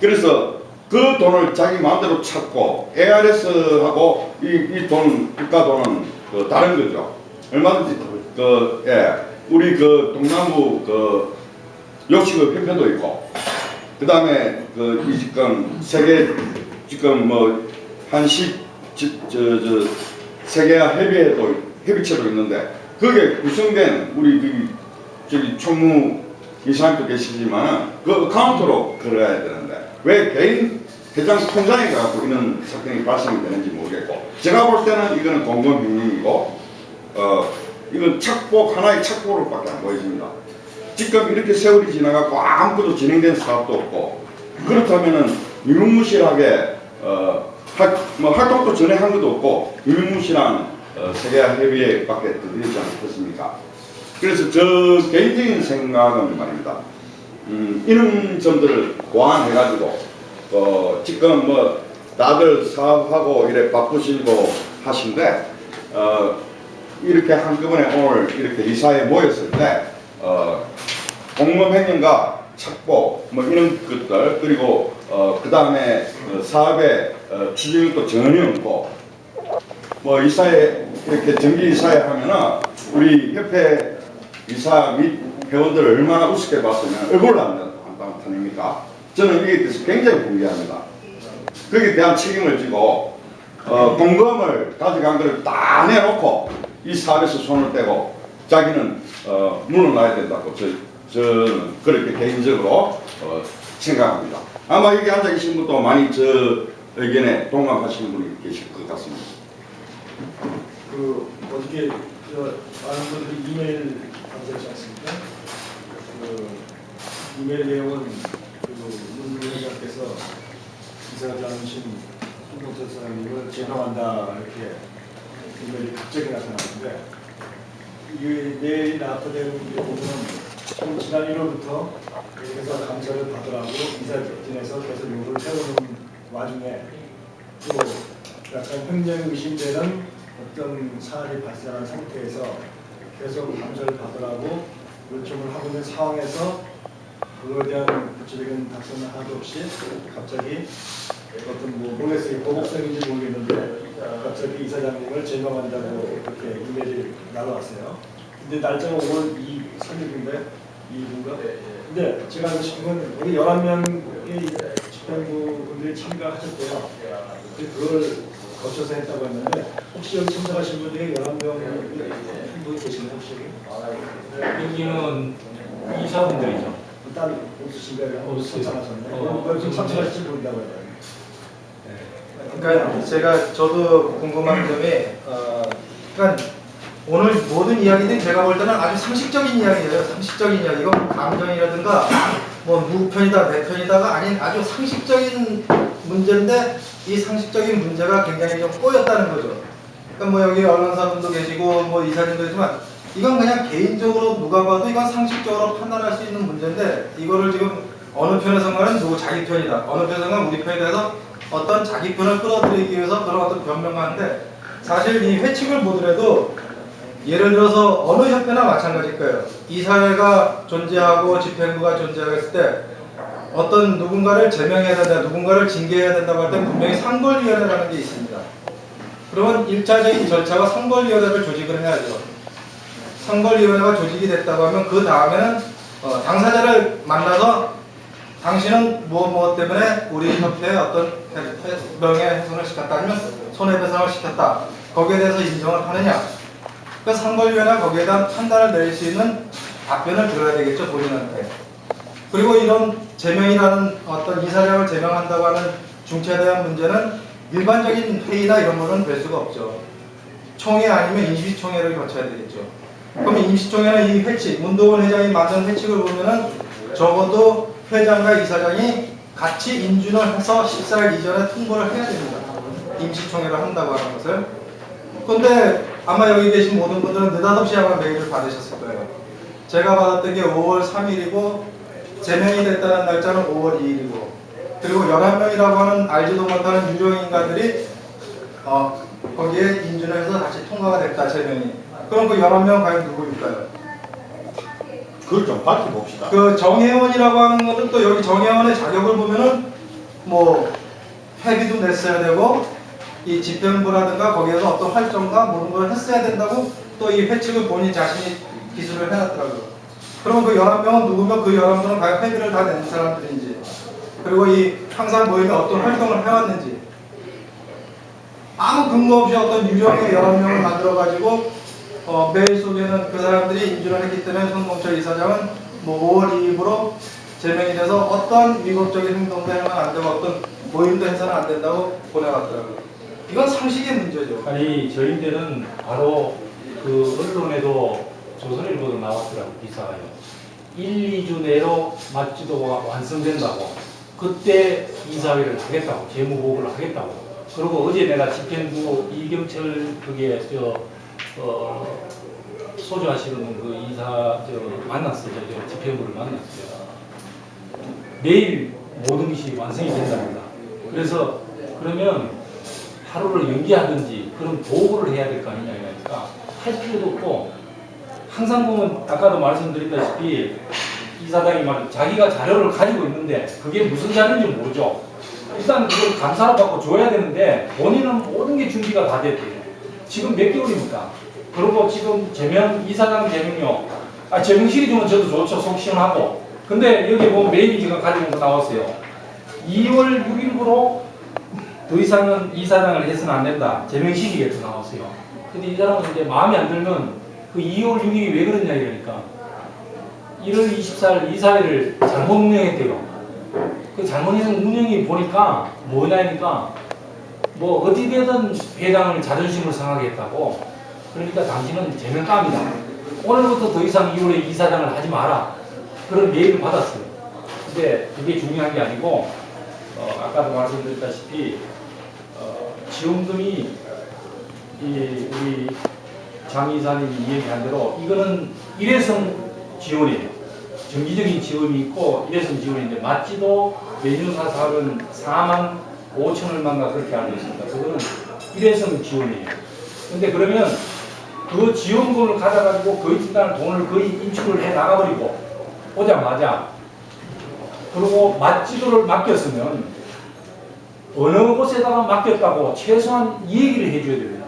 그래서 그 돈을 자기 마음대로 찾고 ARS하고 이 돈 국가 돈은 다른 거죠. 얼마든지 우리 그 동남부 그 요식업 협회도 있고 그 다음에 이 지금 세계 지금 뭐 한식 세계화 협의체도 있는데 그게 구성된 우리 저기 총무 이사님도 계시지만 그 카운터로 걸어야 되는데 왜 개인 회장 통장에 가고 이런 사건이 발생이 되는지 모르겠고 제가 볼 때는 이거는 공범행위이고 이건 착복 하나의 착복으로밖에 안 보여집니다. 지금 이렇게 세월이 지나가고 아무것도 진행된 사업도 없고 그렇다면은 유명무실하게 활동도 전에 한 것도 없고 유명무실한 세계화 협의회밖에 드리지 않겠습니까? 그래서 저 개인적인 생각은 말입니다. 이런 점들을 보완해가지고 지금 뭐 다들 사업하고 이래 바쁘시고 하신데 이렇게 한꺼번에 오늘 이렇게 이사에 모였을 때 공범행위가 착복 뭐 이런 것들 그리고 그 다음에 사업의 추진력도 전혀 없고 뭐 이사에 이렇게 정기 이사에 하면은 우리 협회 이사 및 회원들 얼마나 우습게 봤으면 얼굴을 안 타냅니까? 저는 이게 대해서 굉장히 궁리합니다. 거기에 대한 책임을 지고 공금을 가져간 것을 다 내놓고 이 사업에서 손을 떼고 자기는 물러나야 된다고 저는 그렇게 개인적으로 생각합니다. 아마 여기 앉아 계신 분도 많이 저 의견에 동감하시는 분이 계실 것 같습니다. 어저께 많은 분들이 이메일 받으셨지 않습니까? 이메일 내용은 문 회장께서 이사하지 않으신 손동철 사장님을 제명한다 이렇게 이메일이 갑자기 나타났는데 이 내일이 나타내는 보면은 지난 1월부터 회사 감사를 받으라고 이사진에서 계속 요구를 해오는 와중에 또 약간 횡령 의심되는 어떤 사안이 발생한 상태에서 계속 감사를 받으라고 요청을 하고 있는 상황에서 그거에 대한 구체적인 답변은 하나도 없이 갑자기 어떤 뭐 모르겠어요. 보복성인지 모르겠는데 갑자기 이사장님을 제명한다고 이렇게 이메일이 날아왔어요. 근데 날짜가 5월 3일인데 2일인가? 근데 제가 알고 싶은 건 우리 11명의 집행부분들이 참가하셨대요. 그걸 거쳐서 했다고 했는데 혹시 여기 참석하신 분 중에 11명이 계시나요? 혹시? 여기는 이사분들이죠. 일단 없으신가요? 없으세요. 참석하셨나요? 지금 참석하실지 모른다고 해요. 그러니까 저도 궁금한 점이 그러니까 오늘 모든 이야기들이 제가 볼 때는 아주 상식적인 이야기예요. 상식적인 이야기고 감정이라든가 뭐 누구 편이다 내 편이다가 아닌 아주 상식적인 문제인데 이 상식적인 문제가 굉장히 좀 꼬였다는 거죠. 그러니까 뭐 여기 언론사분도 계시고 뭐 이사님도 있지만 이건 그냥 개인적으로 누가 봐도 이건 상식적으로 판단할 수 있는 문제인데 이거를 지금 어느 편에서는 누구 자기 편이다 어느 편에서는 우리 편에 대해서 어떤 자기 편을 끌어들이기 위해서 그런 어떤 변명하는데 사실 이 회칙을 보더라도 예를 들어서 어느 협회나 마찬가지일 거예요. 이사회가 존재하고 집행부가 존재했을 때 어떤 누군가를 제명해야 된다, 누군가를 징계해야 된다고 할 때 분명히 상벌위원회라는 게 있습니다. 그러면 1차적인 절차가 상벌위원회를 조직을 해야죠. 상벌위원회가 조직이 됐다고 하면 그 다음에는 당사자를 만나서 당신은 무엇 때문에 우리 협회에 어떤 명예훼손을 시켰다 아니면 손해배상을 시켰다. 거기에 대해서 인정을 하느냐. 그 상벌위원회가 거기에 대한 판단을 내릴 수 있는 답변을 들어야 되겠죠, 본인한테. 그리고 이런 제명이라는 어떤 이사장을 제명한다고 하는 중체에 대한 문제는 일반적인 회의나 이런 거는 될 수가 없죠. 총회 아니면 임시총회를 거쳐야 되겠죠. 그럼 임시총회는 이 회칙, 문도원 회장이 만든 회칙을 보면은 적어도 회장과 이사장이 같이 인준을 해서 14일 이전에 통보를 해야 됩니다. 임시총회를 한다고 하는 것을. 근데 아마 여기 계신 모든 분들은 느닷없이 아마 메일을 받으셨을 거예요. 제가 받았던 게 5월 3일이고 제명이 됐다는 날짜는 5월 2일이고 그리고 11명이라고 하는 알지도 못하는 유령인간들이 거기에 인준을 해서 다시 통과가 됐다, 제명이. 그럼 그 11명 과연 누구일까요? 그걸 좀 밝혀봅시다. 그 정혜원이라고 하는 것은 또 여기 정혜원의 자격을 보면은 뭐 회비도 냈어야 되고 이 집행부라든가 거기에서 어떤 활동과 모든 걸 했어야 된다고 또 이 회칙을 본인 자신이 기술을 해놨더라고요. 그러면 그 11명은 누구면 그 11명은 과연 회비를 다 낸 사람들인지 그리고 이 항상 모임에 어떤 활동을 해왔는지 아무 근거 없이 어떤 유령의 11명을 만들어가지고 메일 속에는 그 사람들이 인준을 했기 때문에 손봉철 이사장은 뭐 5월 2일부로 제명이 돼서 어떤 위법적인 행동도 하면 안 되고 어떤 모임도 해서는 안 된다고 보내왔더라고요. 이건 상식의 문제죠. 아니 저희들은 바로 그 언론에도 조선일보도 나왔더라고 기사가요. 1, 2주 내로 맞지도가 완성된다고. 그때 이사회를 하겠다고. 재무보고를 하겠다고. 그리고 어제 내가 집행부 이경철 그게 소주하시는 그 이사 만났어요. 집행부를 만났어요. 내일 모든 것이 완성이 된답니다. 그래서 그러면 하루를 연기하든지 그런 보고를 해야 될 거 아니냐 이러니까 할 필요도 없고 항상 보면 아까도 말씀드렸다시피 이사장이 말 자기가 자료를 가지고 있는데 그게 무슨 자료인지 모르죠. 일단 그걸 감사를 받고 줘야 되는데 본인은 모든 게 준비가 다 됐대요. 지금 몇 개월입니까? 그리고 지금 이사장 제명요. 제명실이 주면 저도 좋죠. 속 시원하고. 근데 여기 보면 메일이 제가 가지고 온 거 나왔어요. 2월 6일부로 더 이상은 이사장을 해서는 안 된다. 제명식이겠죠 나왔어요. 근데 이 사람은 이제 마음에 안 들면 그 2월 6일이 왜 그러냐 이러니까 1월 24일 이사회를 잘못 운영했대요. 그 잘못해서 운영이 보니까 뭐냐니까 뭐 어디되든 회장을 자존심을 상하게 했다고. 그러니까 당신은 제명감이다. 오늘부터 더 이상 2월에 이사장을 하지 마라. 그런 메일을 받았어요. 근데 그게 중요한 게 아니고 아까도 말씀드렸다시피 지원금이 우리 장 이사님이 얘기한 대로 이거는 일회성 지원이에요. 정기적인 지원이 있고 일회성 지원인데 맞지도 메뉴사 사업은 4만 5천 얼마인가 그렇게 알고 있습니다. 그거는 일회성 지원이에요. 근데 그러면 그 지원금을 가져가지고 거의 중간에 돈을 거의 인출을 해 나가버리고 오자마자 그리고 맞지도를 맡겼으면 어느 곳에다가 맡겼다고 최소한 이 얘기를 해줘야 됩니다.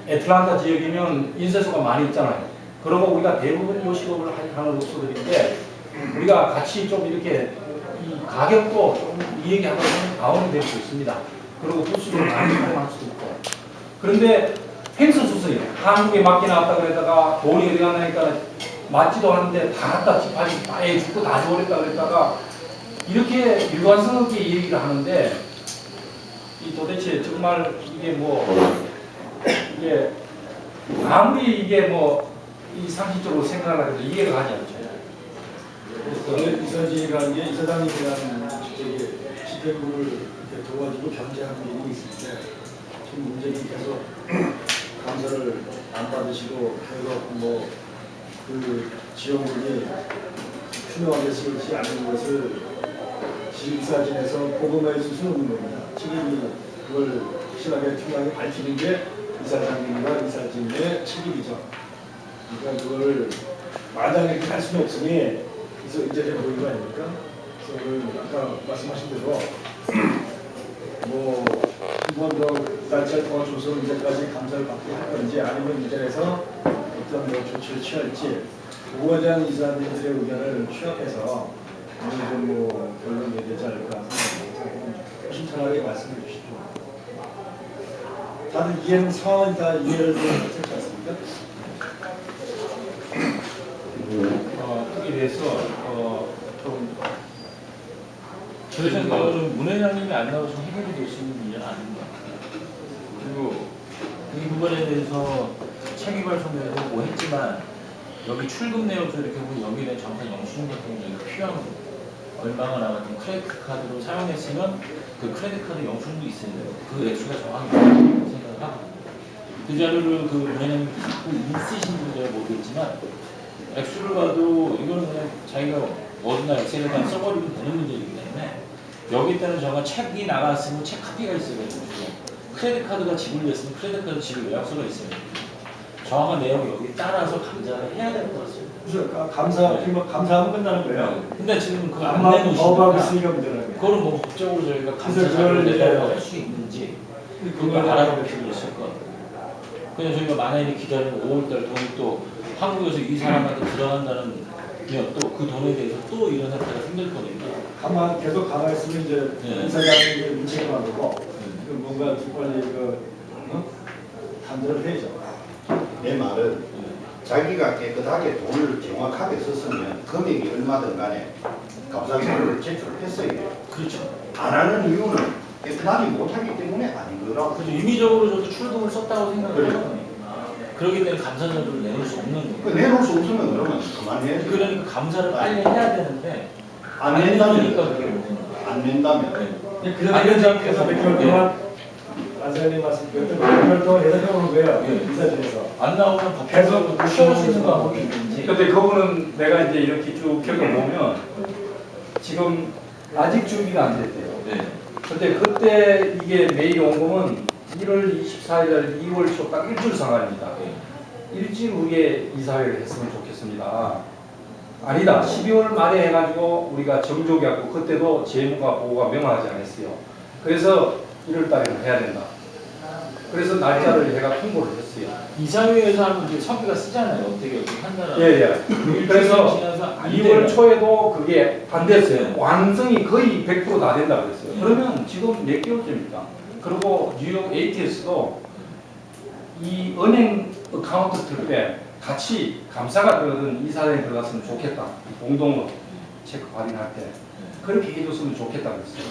애틀란타 지역이면 인쇄소가 많이 있잖아요. 그러고 우리가 대부분 요식업을 하는 업소들인데 우리가 같이 좀 이렇게 이 가격도 좀 이 얘기하면 다운이 될 수 있습니다. 그리고 부수를 많이 활용할 수도 있고. 그런데 횡설수설이에요. 한국에 맡겨놨다 그랬다가 돈이 어디 갔나니까 맞지도 않는데 다 갖다 집하지 다 해주고 다 줘버렸다 그랬다가 이렇게 일관성 없게 얘기를 하는데 이 도대체 정말 이게 뭐 이게 아무리 이게 뭐 이 상식적으로 생각을 해도 이해가 가지 않죠. 이사진이라는 게 이사장님이라는 집행부를 이렇게 도와주고 견제하는 일이 있을 때 지금 문제는 계속 감사를 안 받으시고 계속 뭐 그 지원금이 투명하게 쓰지 않는 것을 이사진에서 보고해 줄 수는 없는 겁니다. 책임이 그걸 확실하게 투명하게 밝히는 게 이사장님과 이사진의 책임이죠. 그러니까 그걸 마땅히 이렇게 할 수는 없으니 그래서 이제 보이는 거 아닙니까? 그래서 그 아까 말씀하신 대로 뭐 한 번 더 날짜를 더 줘서 이제까지 감사를 받게 할 건지 아니면 이제에서 어떤 뭐 조치를 취할지 부과장 이사님들의 의견을 취합해서 어느 정도 결론이 되지 않을까 생각합니다. 신선하게 말씀해 주시죠. 다들 이해는 상황은 다 이해를 하지 않습니까? 거기에 대해서 좀 저희 생각으로는 문 회장님이 안 나오시면 해결이 될 수 있는 문제는 아닙니다. 그리고 이 부분에 대해서 체계발송에서 뭐 했지만 여기 출금 내역서 이렇게 보면 여기에 대한 정확한 영수증 같은 게 필요한 거고 얼마가 나왔든 크레딧 카드로 사용했으면 그 크레딧 카드 영수증도 있어야 돼요. 그 액수가 정확히 생각을 하고 그 자료를 그 문 회장님이 갖고 있으신지 제가 모르겠지만 액수를 봐도 이거는 그냥 자기가 어디나 엑셀에다 써버리면 되는 문제이기 때문에 여기다는 저가 책이 나갔으면 책 카피가 있어야 되고 크레딧 카드가 지불됐으면 크레딧 카드 지불 요약서가 있어야 되고 정확한 내용이 여기 따라서 감사를 해야 되는 것 같습니다. 그래서 감사하면 끝나는 거예요. 근데 지금 그거 안 안 나오고 거부하고 내놓으시니까 있으니까 문제라는 거예요. 그거는 뭐 법적으로 저희가 감사 그래서 자료를 그걸 내라고 이제 할 수 있는지 그걸 알아볼 필요가 있을 것 같아요. 그냥 저희가 만약에 기다리는 5월달 돈이 또 한국에서 이 사람한테 들어간다는 또 그 돈에 대해서 또 이런 사태가 생길 거니까 계속 가만히 있으면 이제 네. 이사장님이 문책을 하고 뭔가 빨리 단절을 해야죠. 내 말은 자기가 깨끗하게 돈을 정확하게 썼으면 금액이 얼마든 간에 감사자료를 제출했어야 돼요. 그렇죠. 안 하는 이유는 깨끗하지 못하기 때문에 아닌 거라고. 그래서 임의적으로 저도 출금을 썼다고 생각을 그래. 하거든요. 그렇기 때문에 감사자료를 내놓을 수 없는 거예요. 그 내놓을 수 없으면 그러면 그만해야지. 그러니까 감사를 빨리 해야 되는데 안 낸다면 내놓으니까 그게 문제인 거예요. 안 낸다면 네. 그래서 회장께서 몇 개월 동안 안사장님 말씀 몇 개월 동안 해석해보는 거예요. 네. 이사진에서. 안 나오면 계속 법적으로 취할 수 있는 방법이 있는지 근데 그거는 내가 이제 이렇게 쭉 겪어보면 지금 아직 준비가 안 됐대요. 네. 근데 그때 이게 메일 온 거는 1월 24일, 2월 초 딱 일주일 상관입니다. 일주일 후에 이사회를 했으면 좋겠습니다. 아니다. 12월 말에 해가지고 우리가 정족해갖고 그때도 재무가 보고가 명확하지 않았어요. 그래서 1월 달에는 해야 된다. 그래서 날짜를 제가 통보를 했어요. 이사회에서 하면 이제 서기가 쓰잖아요. 어떻게 한다는. 예. 그래서 지나서 안 2월 되면. 초에도 그게 안 됐어요. 네. 완성이 거의 100% 다 된다 그랬어요. 네. 그러면 지금 몇 개월째입니까? 그리고 뉴욕 ATS도 이 은행 어카운트 때 같이 감사가 들어든 이사장이 들어갔으면 좋겠다. 공동으로 체크 확인할 때 그렇게 해줬으면 좋겠다 그랬어요.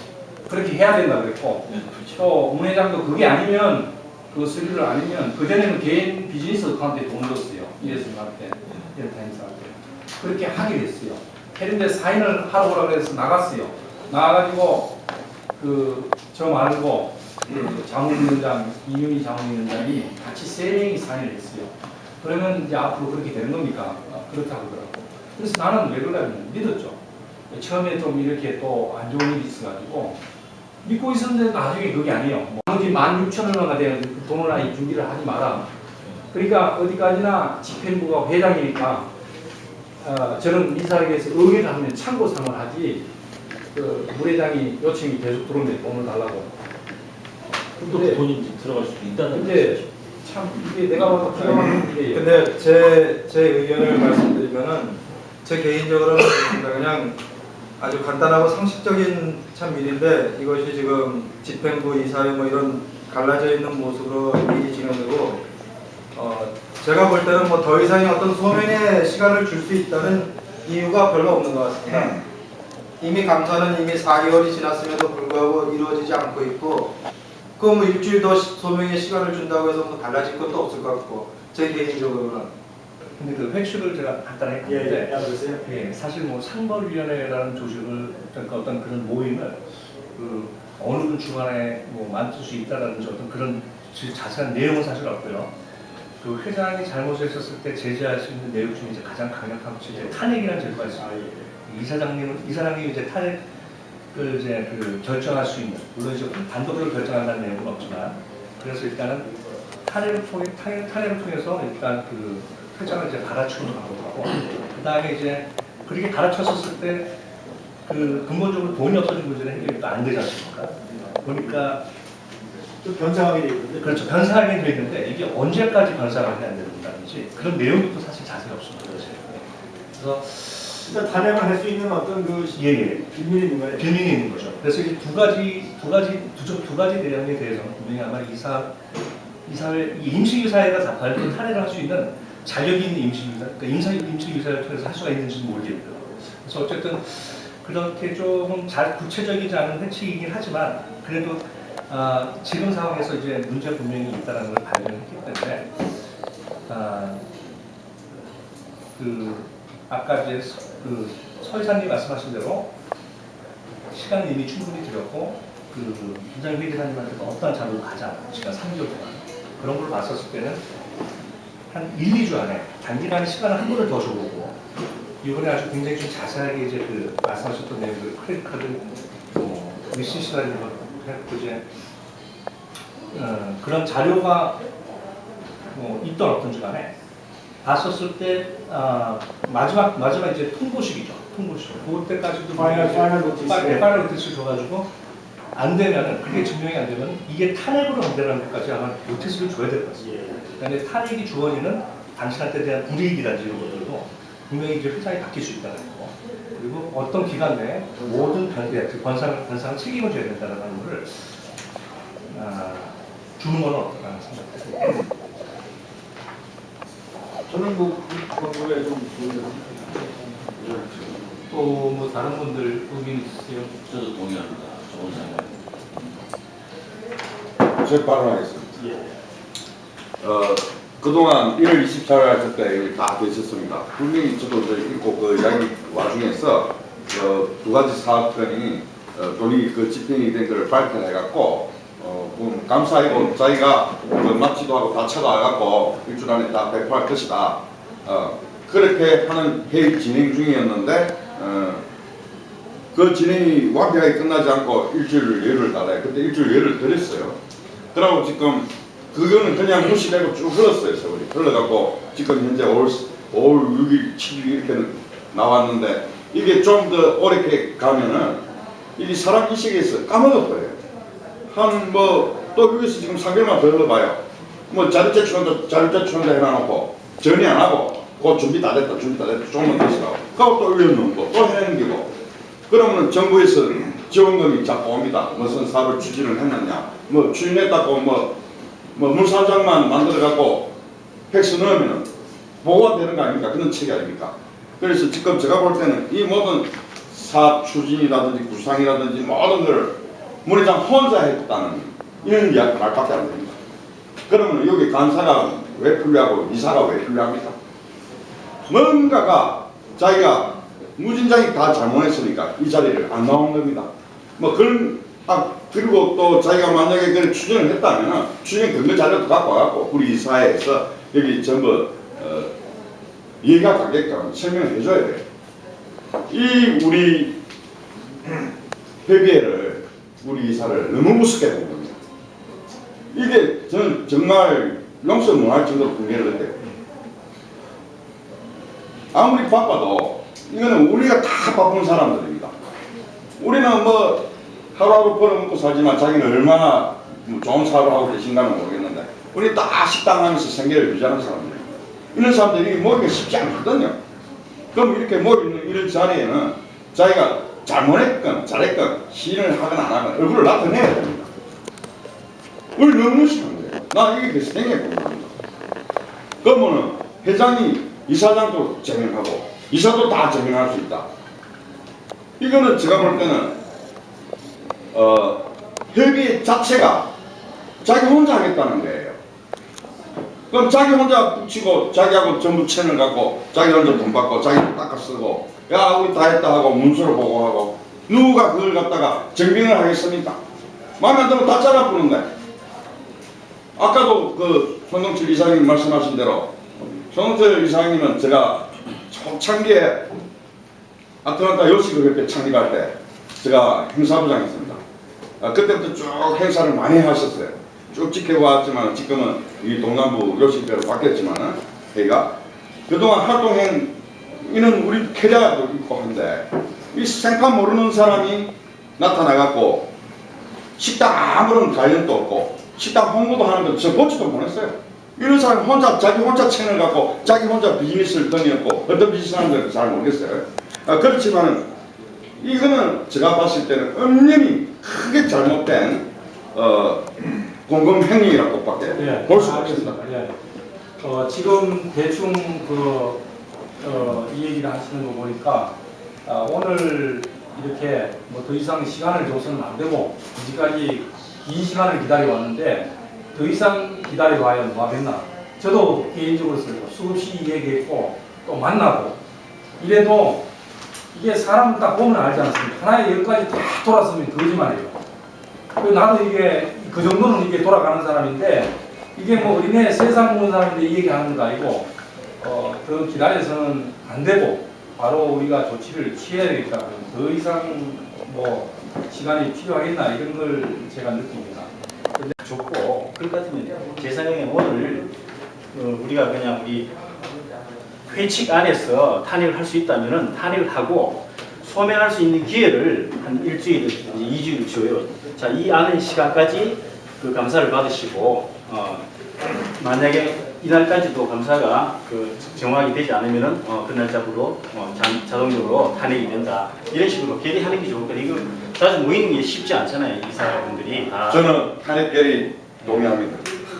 그렇게 해야 된다 그랬고 네, 그렇죠. 또 문 회장도 그게 아니면 그 서류를 아니면 그전에는 개인 비즈니스 어카운트에 돈을 넣었어요. 이래서 할 때, 이럴 타임스 할 때. 그렇게 하기로 했어요. 했는데 사인을 하러 오라고 해서 나갔어요. 나가가지고 저 말고 그 자문위원장, 이윤희 자문위원장이 같이 세 명이 사인을 했어요. 그러면 이제 앞으로 그렇게 되는 겁니까? 그렇다고 하더라고. 그래서 나는 왜 그러냐면 믿었죠. 처음에 좀 이렇게 또 안 좋은 일이 있어가지고 믿고 있었는데 나중에 그게 아니에요. 뭐 나머지 16,000원가 돼요. 그 돈을 아예 준비를 하지 마라. 그러니까 어디까지나 집행부가 회장이니까 저는 이사회에서 의뢰를 하면 참고상을 하지 문 회장이 요청이 계속 들어오면 돈을 달라고. 또 돈이 이제 들어갈 수도 있다는 근데 참 이게 내가 봐도 기가 막힌 일이에요. 근데 제 의견을 말씀드리면은 제 개인적으로는 그냥 아주 간단하고 상식적인 참 일인데 이것이 지금 집행부 이사회 뭐 이런 갈라져 있는 모습으로 일이 진행되고 제가 볼 때는 뭐 더 이상의 어떤 소명의 시간을 줄 수 있다는 이유가 별로 없는 것 같습니다. 이미 감사는 이미 4개월이 지났음에도 불구하고 이루어지지 않고 있고 그 뭐 일주일 더 소명의 시간을 준다고 해서 뭐 달라질 것도 없을 것 같고 제 개인적으로는. 근데 그 획수를 제가 간단하게 봤는데 그러세요? 예, 사실 뭐 상벌위원회라는 조직을 그러니까 어떤 그런 모임을 그 어느 분 주관에 뭐 만들 수 있다라는 어떤 그런 자세한 내용은 사실 없고요. 그 회장이 잘못했었을 때 제재할 수 있는 내용 중에 이제 가장 강력한 것이 이제 탄핵이라는 제도가 있습니다. 이사장님이 이제 탄핵 이제 결정할 수 있는 물론 이제 단독으로 결정한다는 내용은 없지만 그래서 일단은 탄핵을 통해서 일단 회장을 이제 갈아치우는 방법하고 그 다음에 이제 그렇게 갈아쳤었을 때 근본적으로 돈이 없어진 문제는 해결이 또 안 되지 않습니까? 보니까 또 변상하게 되어 있는데. 그렇죠. 변상하게 되어 있는데 이게 언제까지 변상을 해야 된다든지 그런 내용도 사실 자세히 없습니다. 그래서 진짜 탄핵을 할 수 있는 어떤 그 예. 빌밀이 있는 거예요. 빌민이 있는 거죠. 그래서 이 두 가지 내용에 대해서는 분명히 아마 이 사회, 이 임시유사회가 과연 탄핵을 할 수 있는 자격이 있는 임시유사, 그러니까 임시유사회를 통해서 할 수가 있는지는 모르겠고요. 그래서 어쨌든 그렇게 조금 구체적이지 않은 회칙이긴 하지만 그래도 지금 상황에서 이제 문제가 분명히 있다는 걸 발견했기 때문에 아까 이제 서 이사님 말씀하신 대로 시간은 이미 충분히 드렸고 김장희 회계사님한테도 어떠한 자료를 가지 않고 시간 3개월 동안 그런 걸 봤었을 때는 한 1, 2주 안에 단기간에 시간을 한 번을 더 줘보고 이번에 아주 굉장히 좀 자세하게 이제 말씀하셨던 내용들 크레딧 카드 리신 시간 이런 걸 해갖고 이제 그런 자료가 있던 없던지 간에 봤었을 때 마지막 이제 통보식이죠. 통보식. 그때까지도 파이널 노티스. 파이널 노티스를 줘가지고 안 되면은 그게 증명이 안 되면 이게 탄핵으로 연대라는 것까지 아마 노티스를 줘야 될 것 같습니다. 그다음에 탄핵이 주어지는 당신한테 대한 불이익이라든지 이런 것들도 분명히 이제 회장이 바뀔 수 있다는 거. 그리고 어떤 기간 내에 모든 변상 책임을 져야 된다는 거를 주는 건 어떨까 생각합니다. 저는 그거에 좀 또 뭐 다른 분들 의견 있으세요? 저도 동의합니다. 좋은 생각. 제 발언하겠습니다. 그동안 1월 24일 할 때 다 되셨습니다. 분명히 저도 읽고 그 이야기 와중에서 두 가지 사건이 돈이 집행이 된 걸 발표해갖고 감사하고 자기가 맞지도 하고 다 찾아와갖고 일주일 안에 다 배포할 것이다. 그렇게 하는 회의 진행 중이었는데 그 진행이 완벽하게 끝나지 않고 일주일 여유를 달라요. 그때 일주일 여유를 드렸어요. 그러고 지금 그거는 그냥 무시되고 쭉 흘렀어요. 세월이 흘러갖고 지금 현재 5월 6일, 7일 이렇게 나왔는데 이게 좀 더 오래 가면은 이 사람 인식에서 까먹어버려요. 또 여기서 지금 3개월만 더 흘러봐요. 자료제 추천도 해놔놓고 전이 안 하고 그 준비 다 됐다 조금만 더 있으라고 그거 또 올려놓고 또 해넘기고 그러면은 정부에서 지원금이 자꾸 옵니다. 무슨 사업을 추진을 했느냐 추진했다고 물산장만 만들어갖고 팩스 넣으면은 보고가 되는 거 아닙니까? 그런 책이 아닙니까? 그래서 지금 제가 볼 때는 이 모든 사업 추진이라든지 구상이라든지 모든 걸 문 회장 혼자 했다는 이런 이야기 말밖에 안 됩니다. 그러면 여기 간사가 왜 필요하고 이사가 왜 필요합니까? 뭔가가 자기가 무진장이 다 잘못했으니까 이 자리를 안 나온 겁니다. 그리고 또 자기가 만약에 그걸 추진을 했다면 추진 근거 자료도 갖고 와갖고 우리 이사회에서 여기 전부 이해가 가게끔 설명을 해줘야 돼요. 이 우리 회계를 우리 이사를 너무 우습게 본 겁니다. 이게 저는 정말 용서 못할 정도로 분개를 했대요. 아무리 바빠도 이거는 우리가 다 바쁜 사람들입니다. 우리는 하루하루 벌어먹고 살지만 자기는 얼마나 좋은 사업을 하고 계신가는 모르겠는데 우리 다 식당 하면서 생계를 유지하는 사람들입니다. 이런 사람들이 모이기가 쉽지 않거든요. 그럼 이렇게 모이는 이런 자리에는 자기가 잘못했건 잘했건 시인을 하건 안 하건 얼굴을 나타내야 됩니다. 우리 너무 심한 거예요. 나 이게 그래서 생각해 봅니다. 그러면은 회장이 이사장도 제명하고 이사도 다 제명할 수 있다. 이거는 제가 볼 때는 협의 자체가 자기 혼자 하겠다는 거예요. 그럼 자기 혼자 붙이고 자기하고 전부 채널 갖고 자기 혼자 돈 받고 자기 닦아 쓰고 야 우리 다 했다 하고 문서를 보고하고 누가 그걸 갖다가 정빙을 하겠습니까? 마음에 안 들면 다 잘라부는데 아까도 손동철 이사님 말씀하신 대로 손동철 이사님은 제가 초창기에 아틀란타 요식을 창립할 때 제가 행사부장이었습니다. 그때부터 쭉 행사를 많이 하셨어요. 쭉 지켜왔지만 지금은 이 동남부 요식대로 바뀌었지만 저희가 그동안 활동행 이는 우리 캐리어도 있고 한데 이 생판 모르는 사람이 나타나갖고 식당 아무런 관련도 없고 식당 홍보도 하는데 저 보지도 못했어요. 이런 사람 자기 혼자 채널 갖고 자기 혼자 비즈니스를 던졌고 어떤 비즈니스 하는지 잘 모르겠어요. 그렇지만은 이거는 제가 봤을 때는 엄연히 크게 잘못된 공금 행위라고밖에 볼 수가 없습니다. 예. 지금 대충 이 얘기를 하시는 거 보니까 오늘 이렇게 뭐 더 이상 시간을 줘서는 안 되고 이제까지 긴 시간을 기다려 왔는데 더 이상 기다려 와야 뭐 하겠나. 저도 개인적으로서 수없이 얘기했고 또 만나고 이래도 이게 사람 딱 보면 알지 않습니까? 하나의 여기까지 다 돌았으면 거짓말이에요. 나도 이게 그 정도는 이게 돌아가는 사람인데 이게 뭐 어린애 세상 보는 사람인데 이 얘기하는 거 아니고 더 기다려서는 안 되고 바로 우리가 조치를 취해야 되겠다. 더 이상 뭐 시간이 필요하겠나 이런 걸 제가 느낍니다. 좋고 그럴 것 같으면 제 생각에 오늘 우리가 그냥 우리 회칙 안에서 탄핵을 할 수 있다면은 탄핵을 하고 소명할 수 있는 기회를 한 일주일이든 2주일 줘요. 자, 이 안의 시간까지 그 감사를 받으시고 만약에 이날까지도 감사가 정확히 되지 않으면은 그 날짜부로 자동적으로 탄핵이 된다. 이런 식으로 결의하는 게 좋을 거예요. 이거 자주 모이는 게 쉽지 않잖아요. 이사분들이. 저는 탄핵 결의 동의합니다.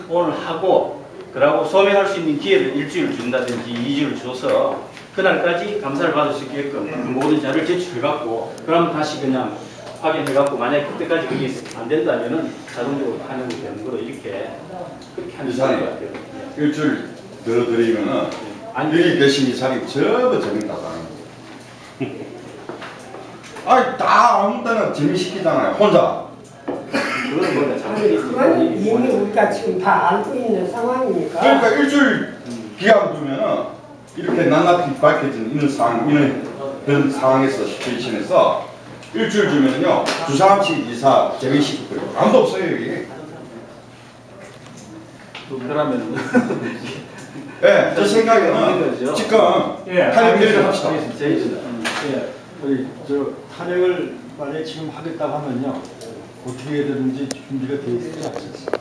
오늘 하고 그러고 소명할 수 있는 기회를 일주일 준다든지 2주를 줘서 그날까지 감사를 받을 수 있게끔 그 모든 자료를 제출해갖고 그러면 다시 그냥 확인해갖고 만약에 그때까지 그게 안 된다면은 자동적으로 탄핵이 되는 거로 이렇게 그렇게 하는 게 좋을 것 같아요. 일주일 더 드리면은 여기 계신 이사님 전부 재밌다고 하는 거예요. 아니 다 아무 때나 재미시키잖아요. 혼자. 그거는 뭐냐 장점이 그건 이미 우리가 지금 다 알고 있는 상황이니까. 그러니까 일주일 기간 두면은 이렇게 낱낱이 밝혀진 이런 그런 상황에서 시츄에이션에서 일주일 주면요 두 사람씩 이사 재미시킬 거예요. 아무도 없어요 여기. 그러면 네, 제 생각에는 지금 탄핵 결의를 합시다. 우리 탄핵을 만약에 지금 하겠다고 하면요 어떻게 해야 되는지 준비가 돼 있지 않습니까?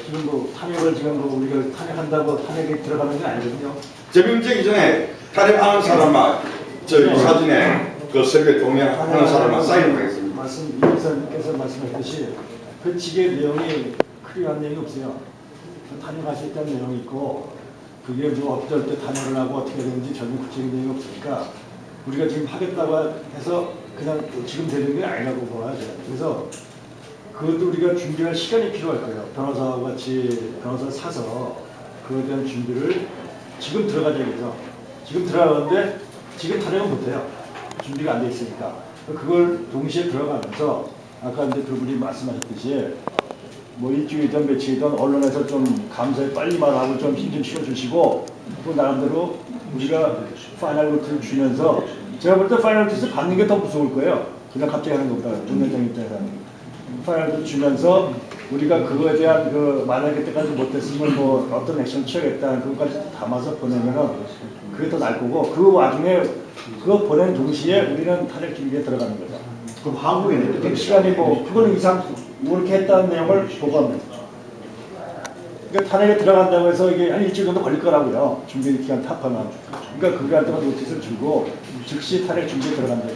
지금 뭐 탄핵을 지금 뭐 우리가 탄핵한다고 탄핵에 들어가는 게 아니거든요. 제명되기 전에 탄핵하는 사람만 저 사진에 그 서류에 동의하는 사람만 사인하겠습니다. 이 이사님께서 말씀하셨듯이 그 직의 내용이 크리한 내용이 없어요. 탄핵하실 때 내용이 있고 그게 뭐 어떨 때 탄핵을 하고 어떻게 되는지 전혀 구체적인 내용이 없으니까 우리가 지금 하겠다고 해서 그냥 지금 되는 게 아니라고 봐야죠. 그래서 그것도 우리가 준비할 시간이 필요할 거예요. 변호사와 같이 변호사를 사서 그거에 대한 준비를 지금 들어가자 해서 지금 들어가는데 지금 탄핵은 못해요. 준비가 안 돼 있으니까. 그걸 동시에 들어가면서 아까 이제 그분이 말씀하셨듯이 뭐 일주일이든 며칠이든 언론에서 좀 감사에 빨리 말하고 좀 힘 좀 실어주시고 또 나름대로 우리가 파이널 노트를 주면서 제가 볼 때 파이널 노트를 받는 게 더 무서울 거예요. 그냥 갑자기 하는 것보다 동영상 입장에서는 파이널 노트 주면서 우리가 그거에 대한 만약에 그때까지 못했으면 뭐 어떤 액션 취하겠다는 그것까지 담아서 보내면은 그게 더 나을 거고 그 와중에 그거 보낸 동시에 우리는 탄핵 준비에 들어가는 거죠. 그럼 한국에는 어떻게 시간이 뭐 그거는 이상 이렇게 했다는 내용을 보고합니다. 그러니까 탄핵에 들어간다고 해서 이게 한 일주일 정도 걸릴 거라고요. 준비 기간 탑하면. 그러니까 그거한테 노티스를 주고 즉시 탄핵 준비에 들어간다.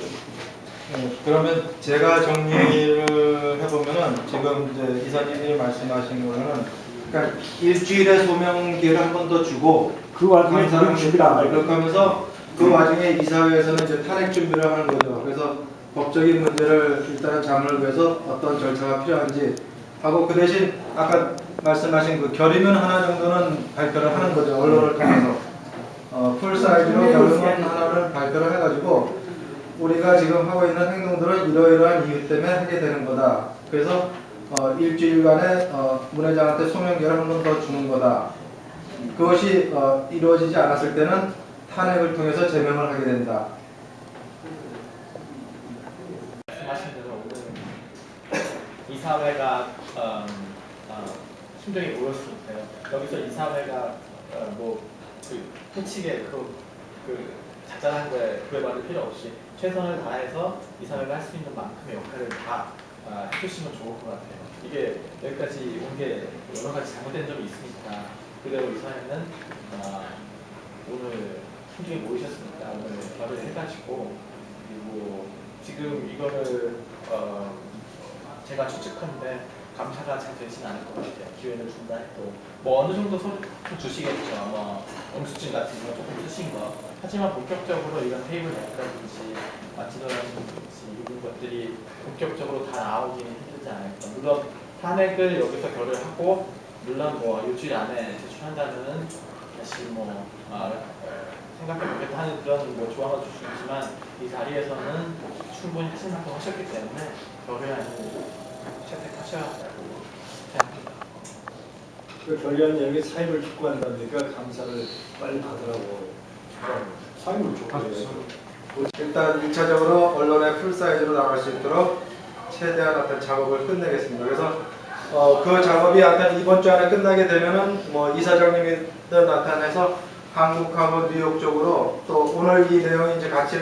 그러면 제가 정리를 해보면은 지금 이제 이사님이 말씀하신 거는 그러니까 일주일에 소명 기회를 한 번 더 주고 그 와중에 감사를 준비를 안 하고 그렇게 하면서 그 와중에 이사회에서는 이제 탄핵 준비를 하는 거죠. 그래서 법적인 문제를 일단은 장을위해서 어떤 절차가 필요한지 하고 그 대신 아까 말씀하신 그 결의문 하나 정도는 발표를 하는 거죠. 언론을 통해서 풀 사이즈로 결의문 하나를 발표를 해가지고 우리가 지금 하고 있는 행동들은 이러이러한 이유 때문에 하게 되는 거다. 그래서 일주일간에 문 회장한테 소명기를 한 번 더 주는 거다. 그것이 이루어지지 않았을 때는 탄핵을 통해서 제명을 하게 된다. 이사회가 심정이 모였을 때 여기서 이사회가 뭐그 회칙에 그 자잘한 거에 구애받을 필요 없이 최선을 다해서 이사회가 할 수 있는 만큼의 역할을 다 해주시면 좋을 것 같아요. 이게 여기까지 온 게 여러 가지 잘못된 점이 있으니까 그대로 이사회는 오늘 힘들게 모이셨으니까 오늘 결의를 해가지고 그리고 지금 이거를 제가 추측하는데 감사가 잘 되진 않을 것 같아요. 기회를 준다 해도 뭐 어느 정도 소리 주시겠죠. 뭐 영수증 같은 거 조금 쓰신 거. 하지만 본격적으로 이런 테이블 맵이라든지 마치더라든지 이런 것들이 본격적으로 다 나오기는 힘들지 않을까. 물론 탄핵을 여기서 결의하고 물론 뭐 일주일 안에 제출한다는 다시 뭐 생각해보겠다 하는 그런 뭐 조항을 줄 수 있지만 이 자리에서는 충분히 하실 만큼 하셨기 때문에 결의안을 채택하셔야 한다고 생각합니다. 그 결의안 내용에 사임을 촉구한다니까 감사를 빨리 받으라고. 사임을 촉구해요. 일단 1차적으로 언론에 풀사이즈로 나갈 수 있도록 최대한 어떤 작업을 끝내겠습니다. 그래서 그 작업이 하여튼 이번 주 안에 끝나게 되면은 뭐 이사장님이 나타나서 한국하고 뉴욕 쪽으로 또 오늘 이 내용이 이제 같이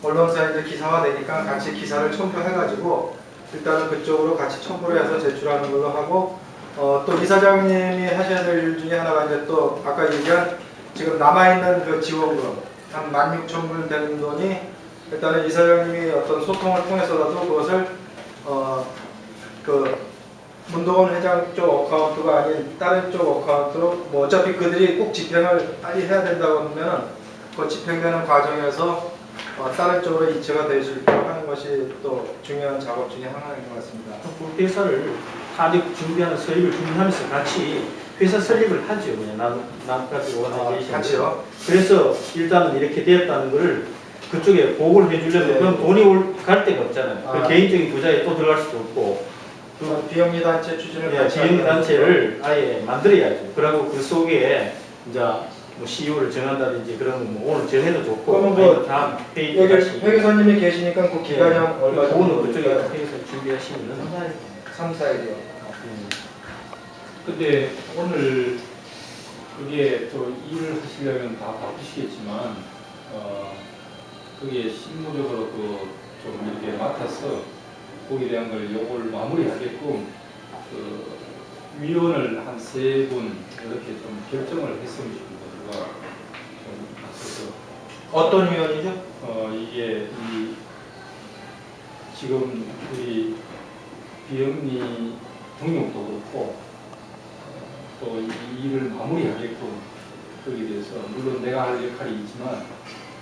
언론사에 이제 기사화되니까 같이 기사를 첨부해가지고 일단은 그쪽으로 같이 첨부를 해서 제출하는 걸로 하고 또 이사장님이 하셔야 될 일 중에 하나가 이제 또 아까 얘기한 지금 남아있는 그 지원금 한 16,000불 되는 돈이 일단은 이사장님이 어떤 소통을 통해서라도 그것을 그 문동원 회장 쪽 어카운트가 아닌 다른 쪽 어카운트로 뭐 어차피 그들이 꼭 집행을 빨리 해야 된다고 하면은 그 집행되는 과정에서 다른 쪽으로 이체가 될 수 있도록 하는 것이 또 중요한 작업 중에 하나인 것 같습니다. 회사를 탄핵 준비하는 서류를 준비하면서 같이 회사 설립을 하죠. 그냥 남까지 오가나이제이션. 같이요. 그래서 일단은 이렇게 되었다는 것을 그쪽에 보고를 해주려면 네. 그럼 돈이 갈 데가 없잖아요. 그 개인적인 부자에 또 들어갈 수도 없고. 비영리 단체 추진을 같이 비영리 단체를 아예 만들어야죠. 그리고 그 속에 이제 뭐 CEO를 정한다든지 그런 거 뭐 오늘 정해도 좋고. 그러면 뭐 다음 회의 여기 같이. 회계사님이 계시니까 그 기간이 얼마 정도 그거는 그쪽에 회의에서 준비하시면은 3, 4일이요. 근데 오늘 그게 또 일을 하시려면 다 바쁘시겠지만 그게 실무적으로 좀 이렇게 맡아서 거기에 대한 걸 요걸 마무리하게끔 그 위원을 한 3분 이렇게 좀 결정을 했으면 싶습니다. 누가 좀 맞서서 어떤 위원이죠? 이게 이 지금 우리 비영리 등록도 그렇고 또 이 일을 마무리하게끔 거기에 대해서 물론 내가 할 역할이 있지만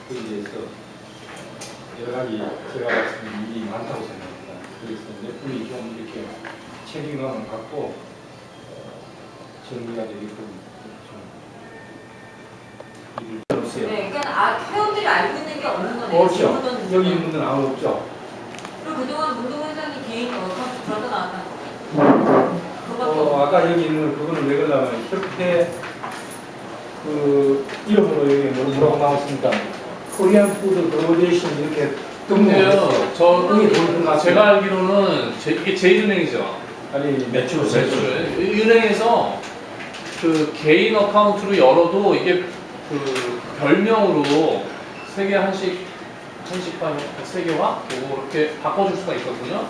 거기에 대해서 여러 가지 제가 봤을 때 일이 많다고 생각합니다. 그래서 몇 분이 좀 이렇게 책임감을 갖고 정리가 되게끔 좀 일을 해주세요. 네, 그러니까 회원들이 알고 있는 게 없는 거네요. 없죠. 여기 있는 분은 아무 없죠. 그리고 그동안 문동원 회장이 개인 어카운트 들어가 나왔다는 거. 아까 여기 있는 그거는 왜 그러냐면 협회 그 이름으로 여기 뭐라고 나왔습니까? 코리안 푸드 그로데이션 이렇게 근데요, 등록이 돈 제가 알기로는 이게 제1은행이죠. 아니 매출. 은행에서 그 개인 어카운트로 열어도 이게 그 별명으로 세계 한식판 세계화 그렇게 바꿔줄 수가 있거든요.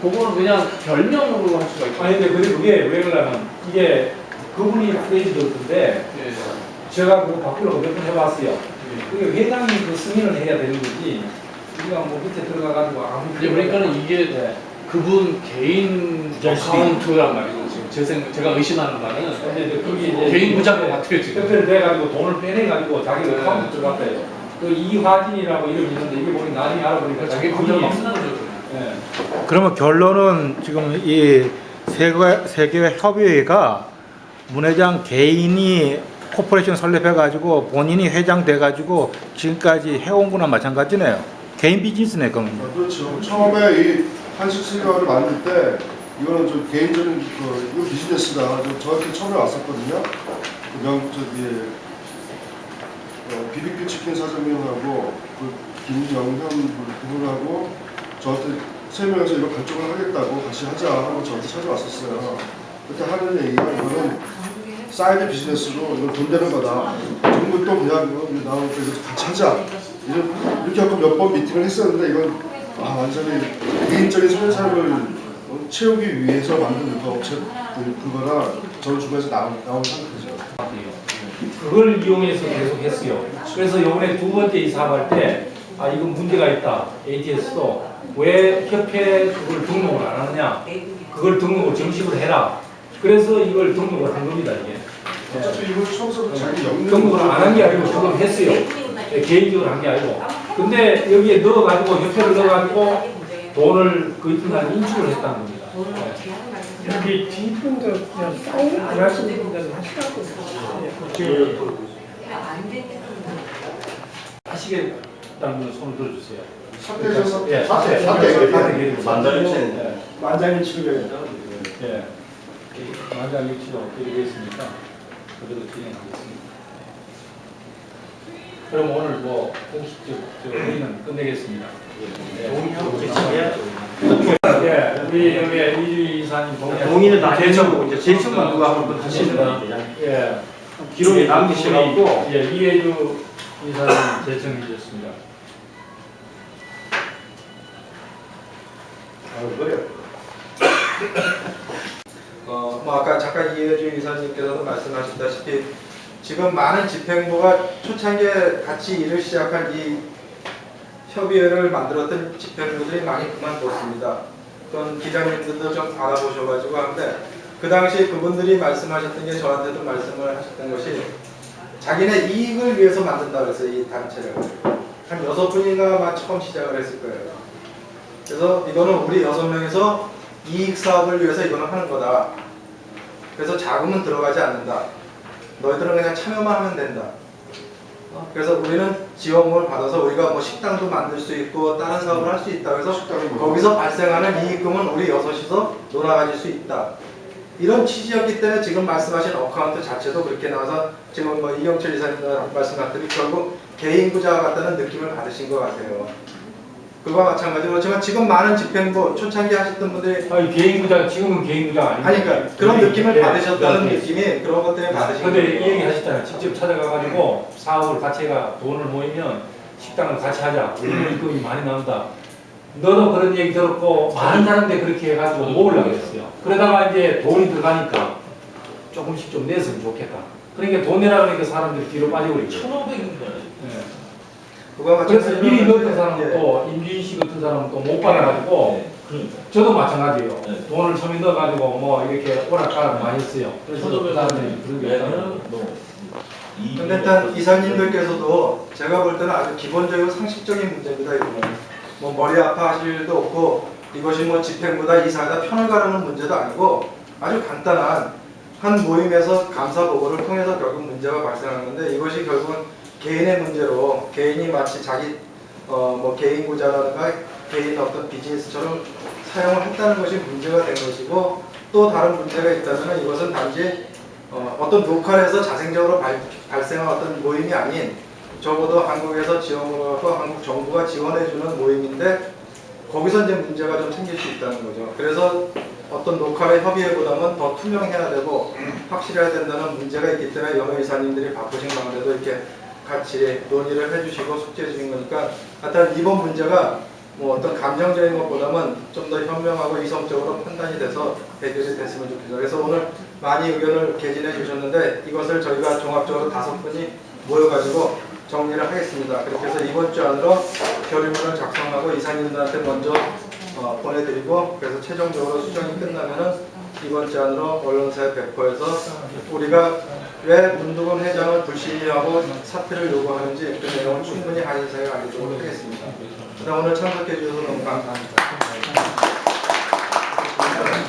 그거는 그냥 별명으로 할 수가 있거든요. 아니 근데 그게 왜 그러냐면 이게 그분이 프레지던트인데 제가 그거 바꾸려고 몇 번 해봤어요. 그게 회장이 그 승인을 해야 되는 거지. 우리가 뭐 밑에 들어가가지고 아무. 그러니까는 이게 그분 개인 어카운트란 말이죠. 지금 제가 의심하는 바는 그게 이제 개인 부자인 것 같아요 지금. 그때 돼가지고 돈을 빼내가지고 자기 어카운트 들어갔다요. 그 이화진이라고 이름이 있는데 이게 보니 나중에 알아보니까 자기 부자가 부인이. 막 쓰는 거죠. 네. 그러면 결론은 지금 이 세계회 협의회가 문 회장 개인이 코퍼레이션 설립해가지고 본인이 회장 돼가지고 지금까지 해온 거나 마찬가지네요. 개인 비즈니스네 그러면. 그렇죠. 처음에 이 한식 세계화를 만들 때 이거는 좀 개인적인 이거 비즈니스다. 저한테 처음에 왔었거든요. 비비큐 치킨 사장님하고 김영현 그분하고 저한테 3명에서 이거 결정을 하겠다고 같이 하자 하고 저한테 찾아왔었어요. 그때 하는 얘기가 이거는 사이드 비즈니스로 이건 돈 되는 거다. 정부 또 그냥 이거 나오니까 이거 같이 하자. 이렇게 하고 몇 번 미팅을 했었는데 이건 완전히 개인적인 손해상을 채우기 위해서 만든 그 업체 그거라 저는 중간에서 나온 상태죠. 그걸 이용해서 계속 했어요. 그래서 이번에 두 번째 이 사업할 때 이건 문제가 있다. ATS도 왜 협회 그걸 등록을 안 하느냐? 그걸 등록을 정식으로 해라. 그래서 이걸 등록을 한 겁니다. 이게. 어차피 이걸 처음부터 자기 영역 등록을 안 한 게 아니고 지금 했어요. 개인적으로 한 게 아니고. 근데 여기에 넣어가지고 협회를 넣어가지고 돈을 그 이튿날 인출을 했다는 겁니다. 여기 뒷분도 그냥 사인 안 하시는 분들은 하시라고 하시겠다는 분 손을 들어주세요. 사태 만장일치가 있다. 예. 만장일치가 어떻게 되겠습니까? 그대로 진행하겠습니다. 그럼 오늘 뭐 공식적 회의는 끝내겠습니다. 예, 우리 여기 이주희 이사님 동의는 다 제청하고 이제 제청만 누가 한번 하시면 예, 기록에 남기시고 예, 이해주 이사님 제청해 주셨습니다. 뭐 아까 잠깐 이해주 이사님께서도 말씀하셨다시피 지금 많은 집행부가 초창기에 같이 일을 시작한 이 협의회를 만들었던 집행부들이 많이 그만뒀습니다. 그건 기자님들도 좀 알아보셔가지고 하는데 그 당시 그분들이 말씀하셨던 게 저한테도 말씀을 하셨던 것이 자기네 이익을 위해서 만든다 그랬어요. 이 단체를. 한 6분인가 처음 시작을 했을 거예요. 그래서 이거는 우리 6명에서 이익 사업을 위해서 이거는 하는 거다. 그래서 자금은 들어가지 않는다. 너희들은 그냥 참여만 하면 된다. 그래서 우리는 지원금을 받아서 우리가 뭐 식당도 만들 수 있고 다른 사업을 할 수 있다. 그래서 거기서 발생하는 이익금은 우리 6이서 놀아가질 수 있다. 이런 취지였기 때문에 지금 말씀하신 어카운트 자체도 그렇게 나와서 지금 뭐 이경철 이사님 말씀하셨듯이 결국 개인 부자 같다는 느낌을 받으신 것 같아요. 그거와 마찬가지로 그렇지만 지금 많은 집행부 초창기 하셨던 분들이 개인 부자 지금은 개인 부자 아닙니까? 아니 그러니까 그런 느낌을 받으셨다는 느낌이 그런 것 때문에 받으신 거예요. 근데 이 얘기 하셨잖아요. 직접 찾아가가지고 사업을 같이 해가 돈을 모이면 식당을 같이 하자. 우리는 입금이 많이 나온다. 너도 그런 얘기 들었고 많은 사람들이 그렇게 해가지고 모으려고 했어요. 그러다가 이제 돈이 들어가니까 조금씩 좀 냈으면 좋겠다. 그러니까 돈 내라 그러니까 사람들이 뒤로 빠지고 그러죠. 1,500인가요? 그래서 미리 넣었던 사람은 또 임주인 씨 같은 사람은 또 못 받아가지고 저도 마찬가지예요. 돈을 처음에 넣어가지고 뭐 이렇게 오락가락 많이 했어요. 그래서 그 사람들이 그런 게 있다면 근데 일단 이사님들께서도 제가 볼 때는 아주 기본적이고 상식적인 문제입니다. 이거는 뭐 머리 아파하실 일도 없고 이것이 뭐 집행부다 이사다 편을 가르는 문제도 아니고 아주 간단한 한 모임에서 감사 보고를 통해서 결국 문제가 발생한 건데 이것이 결국은 개인의 문제로 개인이 마치 자기 뭐 개인 구자라든가 개인 어떤 비즈니스처럼 사용을 했다는 것이 문제가 된 것이고 또 다른 문제가 있다면 이것은 단지 어떤 로컬에서 자생적으로 발생한 어떤 모임이 아닌 적어도 한국에서 지원을 하고 한국 정부가 지원해주는 모임인데 거기서 이제 문제가 좀 생길 수 있다는 거죠. 그래서 어떤 로컬의 협의회보다는 더 투명해야 되고 확실해야 된다는 문제가 있기 때문에 여러 이사님들이 바쁘신 가운데도 이렇게 같이 논의를 해주시고 숙지해 주신 거니까 하여튼 이번 문제가 뭐 어떤 감정적인 것보다는 좀 더 현명하고 이성적으로 판단이 돼서 해결이 됐으면 좋겠어요. 그래서 오늘 많이 의견을 개진해 주셨는데 이것을 저희가 종합적으로 5분이 모여가지고 정리를 하겠습니다. 그렇게 해서 이번 주 안으로 결의문을 작성하고 이사님들한테 먼저 보내드리고 그래서 최종적으로 수정이 끝나면은 이번 주 안으로 언론사에 배포해서 우리가 왜 문두건 회장을 불신임하고 사퇴를 요구하는지 그 내용을 충분히 한인사에 알리도록 하겠습니다. 오늘 참석해 주셔서 너무 감사합니다.